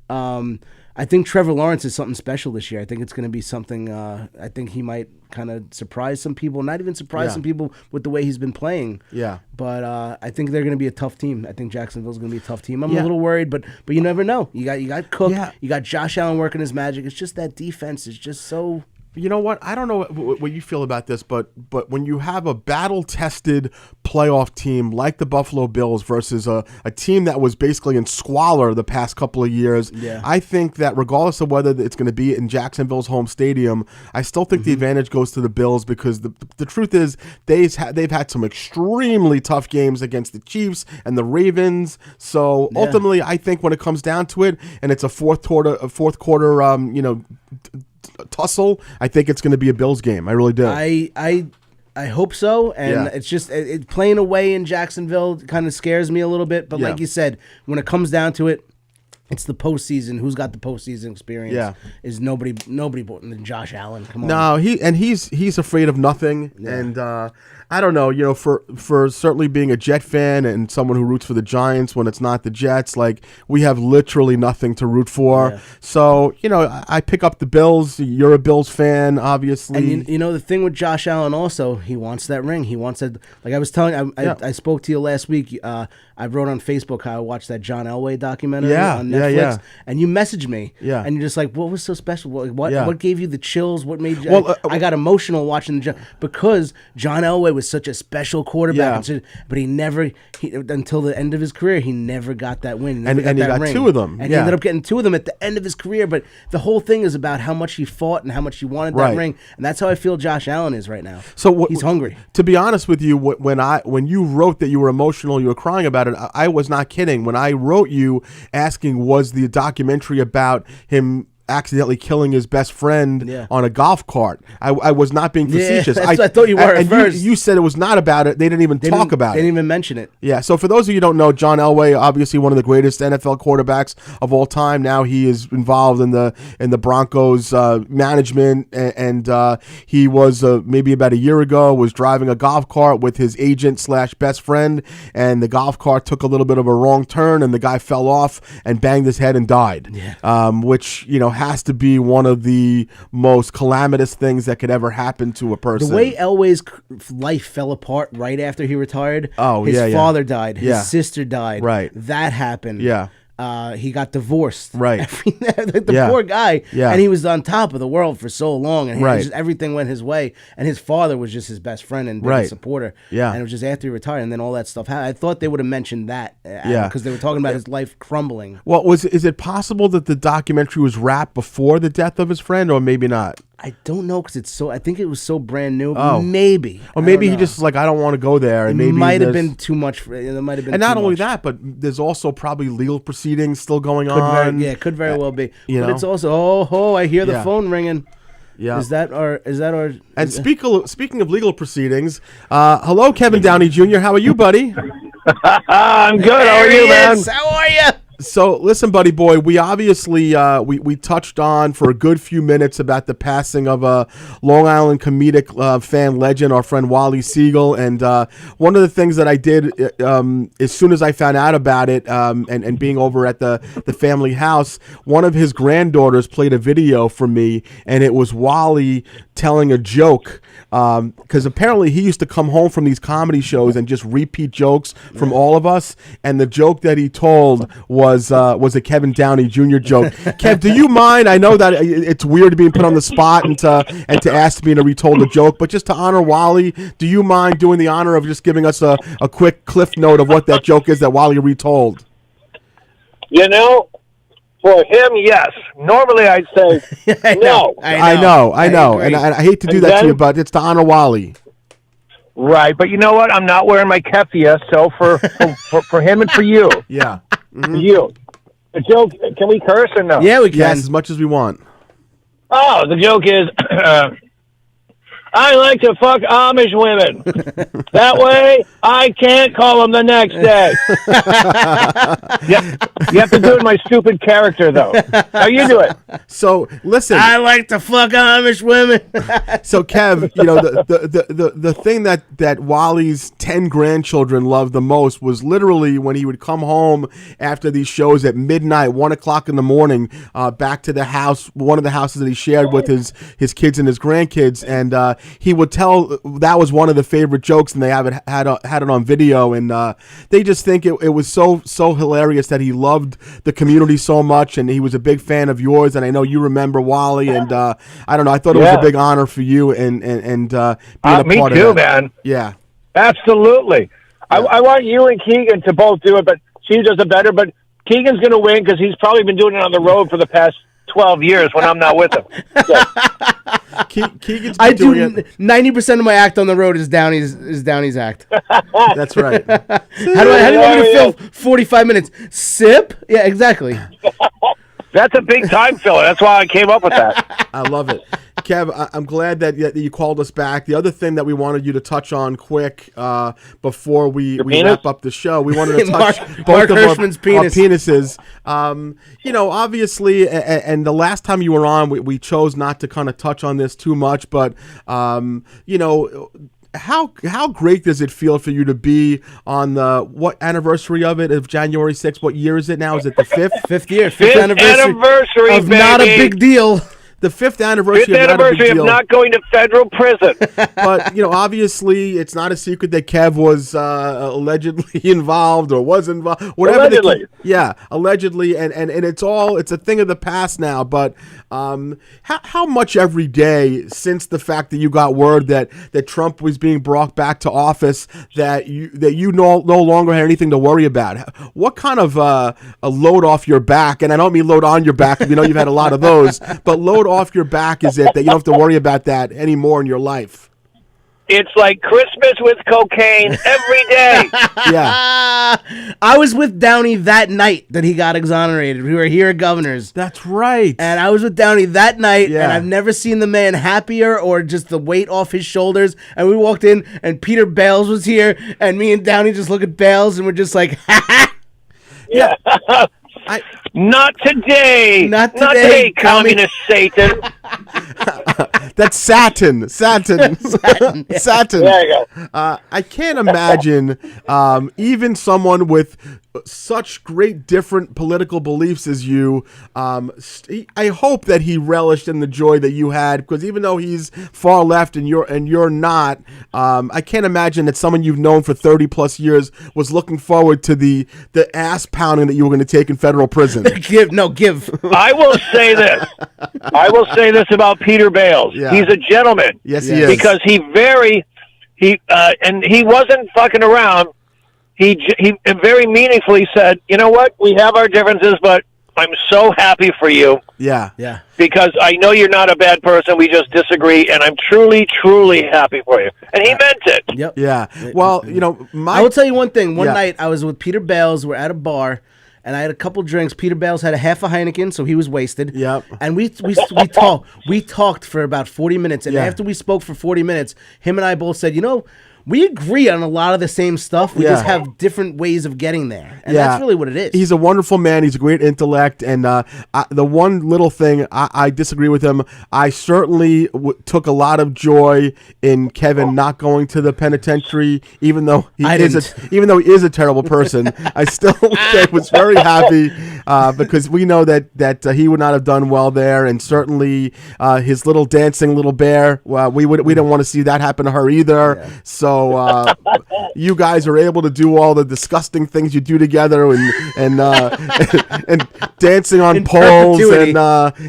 I think Trevor Lawrence is something special this year. I think it's going to be something. I think he might kind of surprise some people. Not even surprise some people with the way he's been playing. Yeah. But I think they're going to be a tough team. I think Jacksonville's going to be a tough team. I'm a little worried, but you never know. You got Cook. Yeah. You got Josh Allen working his magic. It's just that defense is just so. You know what? I don't know what you feel about this, but when you have a battle-tested playoff team like the Buffalo Bills versus a team that was basically in squalor the past couple of years, I think that regardless of whether it's going to be in Jacksonville's home stadium, I still think the advantage goes to the Bills because the truth is they've had some extremely tough games against the Chiefs and the Ravens. So ultimately, I think when it comes down to it, and it's a fourth quarter, tussle, I think it's going to be a Bills game. I really do. I hope so, and it's just playing away in Jacksonville kind of scares me a little bit. But like you said, when it comes down to it, it's the postseason. Who's got the postseason experience? Yeah, is nobody more than Josh Allen. Come on. No, he's afraid of nothing, and I don't know. You know, for certainly being a Jet fan and someone who roots for the Giants when it's not the Jets, like we have literally nothing to root for. Yeah. So I pick up the Bills. You're a Bills fan, obviously. And the thing with Josh Allen also, he wants that ring. He wants that. Like I was telling, I spoke to you last week. I wrote on Facebook how I watched that John Elway documentary on Netflix, and you messaged me, and you're just like, "What was so special? What gave you the chills? What made you?" Well, I got emotional watching because John Elway was such a special quarterback, but he never until the end of his career he never got that win, and he got ring. 2 of them, and he ended up getting 2 of them at the end of his career. But the whole thing is about how much he fought and how much he wanted that ring, and that's how I feel Josh Allen is right now. So he's hungry. To be honest with you, when you wrote that you were emotional, you were crying about it, I was not kidding. When I wrote you asking was the documentary about him accidentally killing his best friend on a golf cart, I was not being facetious. I thought you were at first. You said it was not about it. They didn't even talk about it. They didn't even mention it. Yeah, so for those of you who don't know, John Elway, obviously one of the greatest NFL quarterbacks of all time. Now he is involved in the Broncos management, and he was maybe about a year ago was driving a golf cart with his agent / best friend, and the golf cart took a little bit of a wrong turn, and the guy fell off and banged his head and died. Which has to be one of the most calamitous things that could ever happen to a person. The way Elway's life fell apart right after he retired. His father died. His sister died. Right. That happened. Yeah. He got divorced. Right. The poor guy. Yeah. And he was on top of the world for so long. And everything went his way. And his father was just his best friend and biggest supporter. Yeah. And it was just after he retired and then all that stuff happened. I thought they would have mentioned that. Because they were talking about his life crumbling. Well, is it possible that the documentary was wrapped before the death of his friend, or maybe not? I don't know because I think it was so brand new. Maybe. Or maybe he just was like, I don't want to go there. And it maybe might have been too much. There might have been. And not only that, but there's also probably legal proceedings still going on. Could very well be. But it's also, I hear the phone ringing. Yeah. Is that our? And speaking of legal proceedings, hello, Kevin Downey Jr. How are you, buddy? I'm good. How are you, man? How are you? So listen, buddy boy, we obviously we touched on for a good few minutes about the passing of a Long Island comedic fan legend, our friend Wally Siegel, and one of the things that I did as soon as I found out about it, and being over at the family house, one of his granddaughters played a video for me, and it was Wally telling a joke, because apparently he used to come home from these comedy shows and just repeat jokes from all of us, and the joke that he told was a Kevin Downey Jr. joke. Kev, do you mind? I know that it's weird being put on the spot and to ask me to retold the joke, but just to honor Wally, do you mind doing the honor of just giving us a quick cliff note of what that joke is that Wally retold? For him, yes. Normally, I'd say no. I know. And I hate to do that to you, but it's to honor Wally. Right, but you know what? I'm not wearing my keffiyeh, so for him and for you. Yeah. Mm-hmm. For you. The joke, can we curse or no? Yeah, we can. Yes, as much as we want. Oh, the joke is, I like to fuck Amish women. That way, I can't call them the next day. You have to do it in my stupid character, though. Now you do it. So listen, I like to fuck Amish women. So Kev, you know the thing that Wally's 10 grandchildren loved the most was literally when he would come home after these shows at midnight, 1 o'clock in the morning, back to the house, one of the houses that he shared with his kids and his grandkids, and he would tell that was one of the favorite jokes, and they had it on video, and they just think it was so hilarious that he loved the community so much, and he was a big fan of yours, and I know you remember Wally, and I don't know, I thought it was a big honor for you and being a part me of too, that. man. Yeah, absolutely. Yeah. I want you and Keegan to both do it, but she does it better. But Keegan's going to win because he's probably been doing it on the road for the past 12 years when I'm not with him. So. Keegan's I been do doing it. 90% of my act on the road is Downey's act. That's right. How do you want me to fill 45 minutes? Sip? Yeah, exactly. That's a big time filler. That's why I came up with that. I love it. Kev, I'm glad that you called us back. The other thing that we wanted you to touch on quick before we wrap up the show, we wanted to touch both of our penises. You know, obviously, and the last time you were on, we chose not to kind of touch on this too much, but, you know, how great does it feel for you to be on the what anniversary of it of January 6th? What year is it now? Is it the fifth year? Fifth anniversary of baby. Not a Big Deal. The fifth anniversary of not going to federal prison. But, you know, obviously, it's not a secret that Kev was allegedly involved or was involved. Whatever. Allegedly. Allegedly. And it's a thing of the past now. But how much every day since the fact that you got word that Trump was being brought back to office that you no longer had anything to worry about? What kind of a load off your back, and I don't mean load on your back, you know you've had a lot of those, but load off your back is it that you don't have to worry about that anymore in your life? It's like Christmas with cocaine every day. Yeah. I was with Downey that night that he got exonerated. We were here at Governor's. That's right. And I was with Downey that night, Yeah. and I've never seen the man happier or just the weight off his shoulders. And we walked in, and Peter Bales was here, and me and Downey just look at Bales, and we're just like, ha ha. Yeah. Not today. Not today, communist Satan. That's Satin. Satin, yeah. Satin. There you go. I can't imagine even someone with such great different political beliefs as you. I hope that he relished in the joy that you had, because even though he's far left and you're not, I can't imagine that someone you've known for 30 plus years was looking forward to the ass pounding that you were going to take in federal prison. Give. I will say this about Peter Bales. Yeah. He's a gentleman. Yes, he is. Because he wasn't fucking around. He very meaningfully said, you know what? We have our differences, but I'm so happy for you. Yeah. Because I know you're not a bad person. We just disagree, and I'm truly, truly happy for you. And he meant it. Yep. Yeah. Well, you know, I will tell you one thing. One Yeah. night I was with Peter Bales. We're at a bar, and I had a couple drinks. Peter Bales had a half a Heineken, so he was wasted. Yep. And we talked for about 40 minutes. And after we spoke for 40 minutes, him and I both said, you know, we agree on a lot of the same stuff. We just have different ways of getting there. And that's really what it is. He's a wonderful man. He's a great intellect. And the one little thing I disagree with him, I certainly took a lot of joy in Kevin not going to the penitentiary, even though he is a terrible person. I still was very happy because we know that he would not have done well there. And certainly his little dancing little bear, we didn't want to see that happen to her either. Yeah. So you guys are able to do all the disgusting things you do together and dancing on in poles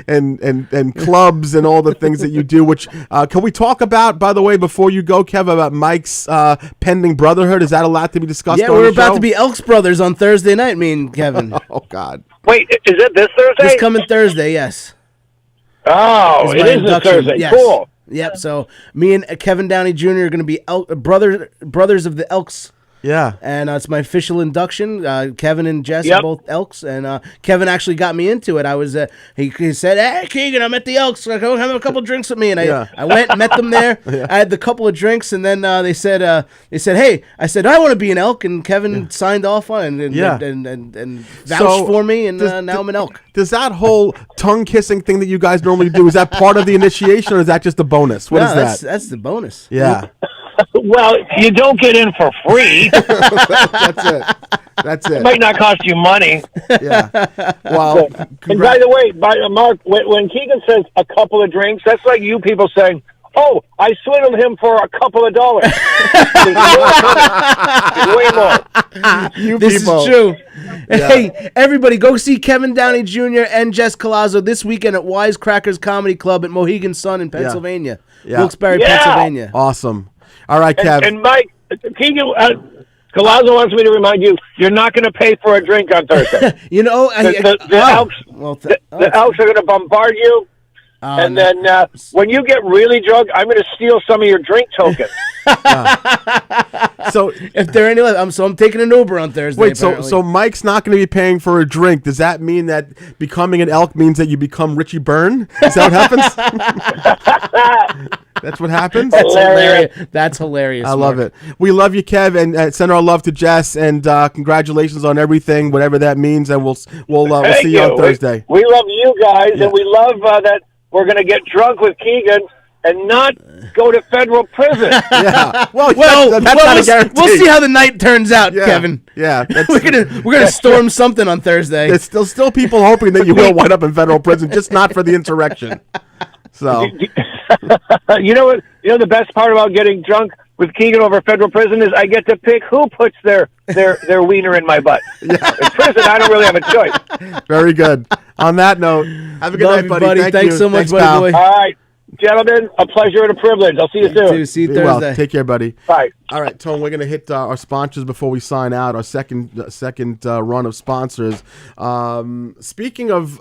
and clubs and all the things that you do. Which can we talk about, by the way, before you go, Kev, about Mike's pending brotherhood? Is that allowed to be discussed? Yeah, we're about to be Elks Brothers on Thursday night. Me and Kevin. Oh God! Wait, is it this Thursday? This coming Thursday, yes. Oh, it is this Thursday. Yes. Cool. Yep. So me and Kevin Downey Jr. are going to be brothers of the Elks Yeah. And it's my official induction. Kevin and Jess are both Elks, and Kevin actually got me into it. I was he said, "Hey, Keegan, I'm at the Elks. Go have a couple drinks with me." And I went and met them there. I had the couple of drinks, and then they said, "Hey," I said, "I want to be an Elk," and Kevin signed off on it and vouched for me, and now I'm an Elk. Does that whole tongue kissing thing that you guys normally do, is that part of the initiation, or is that just a bonus? What is that? That's the bonus. Yeah. Well, you don't get in for free. That's it. It might not cost you money. Yeah. Well, and by the way, Mark, when Keegan says a couple of drinks, that's like you people saying, "Oh, I swindled him for a couple of dollars." Way more. This is true. Yeah. Hey, everybody, go see Kevin Downey Jr. and Jess Colazzo this weekend at Wisecrackers Comedy Club at Mohegan Sun in Pennsylvania. Wilkes-Barre, Pennsylvania. Awesome. All right, Kev. And Mike, Keegan, Colazzo wants me to remind you, you're not going to pay for a drink on Thursday. The Elks are going to bombard you. And then when you get really drunk, I'm going to steal some of your drink tokens. So if there are any left, I'm taking an Uber on Thursday. Wait, so Mike's not going to be paying for a drink. Does that mean that becoming an Elk means that you become Richie Byrne? Is that what happens? That's what happins? That's hilarious. That's hilarious. I love it. We love you, Kev, and send our love to Jess, and congratulations on everything, whatever that means, and we'll see you on Thursday. We love you guys, and we love that we're going to get drunk with Keegan and not go to federal prison. Yeah. Well, that's not a guarantee. We'll see how the night turns out, Kevin. Yeah. we're gonna storm something on Thursday. There's still people hoping that you will wind up in federal prison, just not for the insurrection. So, you know what? You know the best part about getting drunk with Keegan over federal prison is I get to pick who puts their wiener in my butt. Yeah. In prison, I don't really have a choice. Very good. On that note, have a good night, buddy. Thanks so much, buddy boy. All right. Gentlemen, a pleasure and a privilege. I'll see you soon. See you Thursday. Well, take care, buddy. Bye. All right, Tone, we're going to hit our sponsors before we sign out, our second run of sponsors. Speaking of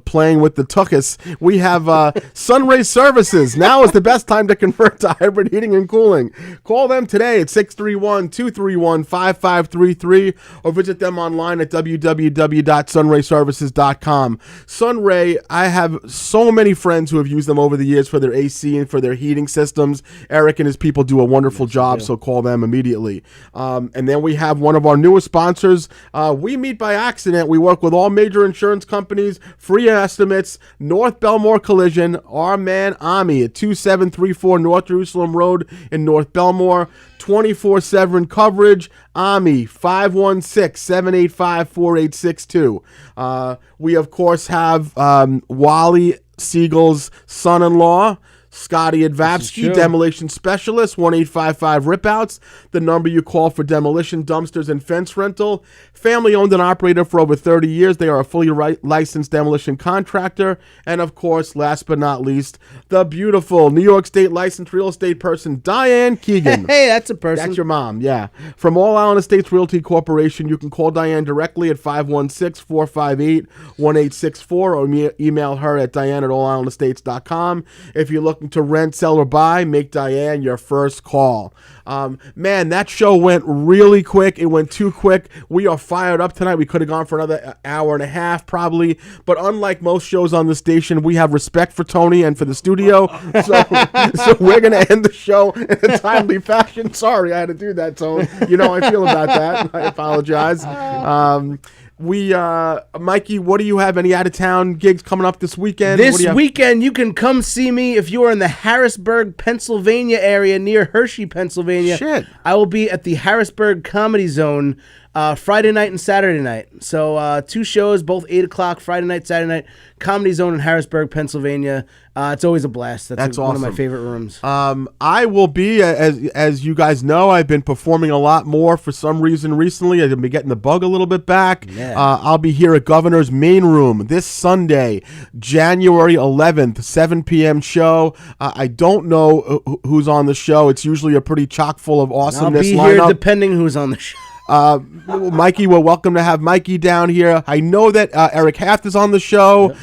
playing with the tuchus, we have Sunray Services. Now is the best time to convert to hybrid heating and cooling. Call them today at 631-231-5533 or visit them online at www.sunrayservices.com. Sunray, I have so many friends who have used them over the years for their AC and for their heating systems. Eric and his people do a wonderful job, so call them immediately. And then we have one of our newest sponsors. We meet by accident. We work with all major insurance companies, free estimates, North Belmore Collision, our man Ami at 2734 North Jerusalem Road in North Belmore. 24/7 coverage. Ami 516-785-4862. We of course have Wally Siegel's son-in-law, Scotty Advapsky, demolition specialist, 1-855-RIP-OUTS, the number you call for demolition, dumpsters, and fence rental. Family owned and operated for over 30 years. They are a fully licensed demolition contractor. And of course, last but not least, the beautiful New York State licensed real estate person, Diane Keegan. Hey, that's a person. That's your mom, yeah. From All Island Estates Realty Corporation, you can call Diane directly at 516-458-1864 or email her at diane@allislandestates.com. If you're looking to rent, sell, or buy, make Diane your first call. Man, that show went really quick. It went too quick. We are fired up tonight. We could have gone for another hour and a half probably, but unlike most shows on the station, we have respect for Tony and for the studio, so we're going to end the show in a timely fashion. Sorry I had to do that, Tony. You know how I feel about that. I apologize. Mikey, what do you have? Any out-of-town gigs coming up this weekend? This weekend, you can come see me if you are in the Harrisburg, Pennsylvania area near Hershey, Pennsylvania. Shit. I will be at the Harrisburg Comedy Zone Friday night and Saturday night. So 2 shows, both 8 o'clock, Friday night, Saturday night. Comedy Zone in Harrisburg, Pennsylvania. It's always a blast. That's one awesome. of my favorite rooms. I will be, as you guys know, I've been performing a lot more for some reason recently. I've been getting the bug a little bit back. Yeah. I'll be here at Governor's Main Room this Sunday, January 11th, 7 p.m. show. I don't know who's on the show. It's usually a pretty chock full of awesomeness lineup. I'll be here depending who's on the show. Mikey, we're welcome to have Mikey down here. I know that Eric Haft is on the show.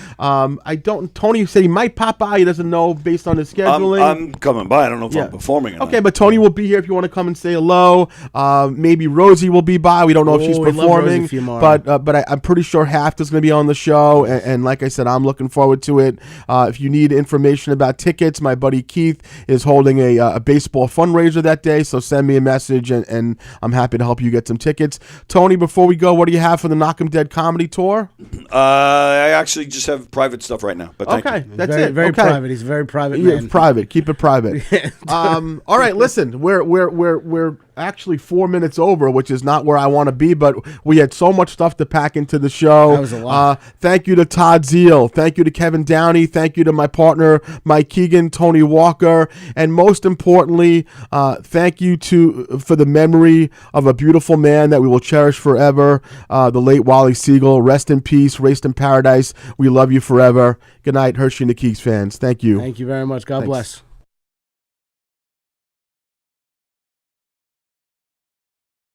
Tony said he might pop by. He doesn't know based on his scheduling. I'm coming by. I don't know if I'm performing or not. Okay, but Tony will be here if you want to come and say hello. Maybe Rosie will be by. We don't know if she's performing, but I'm pretty sure Haft is going to be on the show. And like I said, I'm looking forward to it. If you need information about tickets, my buddy Keith is holding a baseball fundraiser that day, so send me a message, and I'm happy to help you get some tickets. Tony, before we go, what do you have for the Knock 'em Dead comedy tour? I actually just have private stuff right now. But okay, that's it. Very private. He's a very private man. Private. Keep it private. All right, listen, we're actually 4 minutes over, which is not where I want to be, but we had so much stuff to pack into the show. That was a lot. Thank you to Todd Zeal. Thank you to Kevin Downey. Thank you to my partner, Mike Keegan, Tony Walker. And most importantly, thank you for the memory of a beautiful man that we will cherish forever, the late Wally Siegel. Rest in peace. Rest in paradise. We love you forever. Good night, Hershey and the Keegs fans. Thank you. Thank you very much. God bless.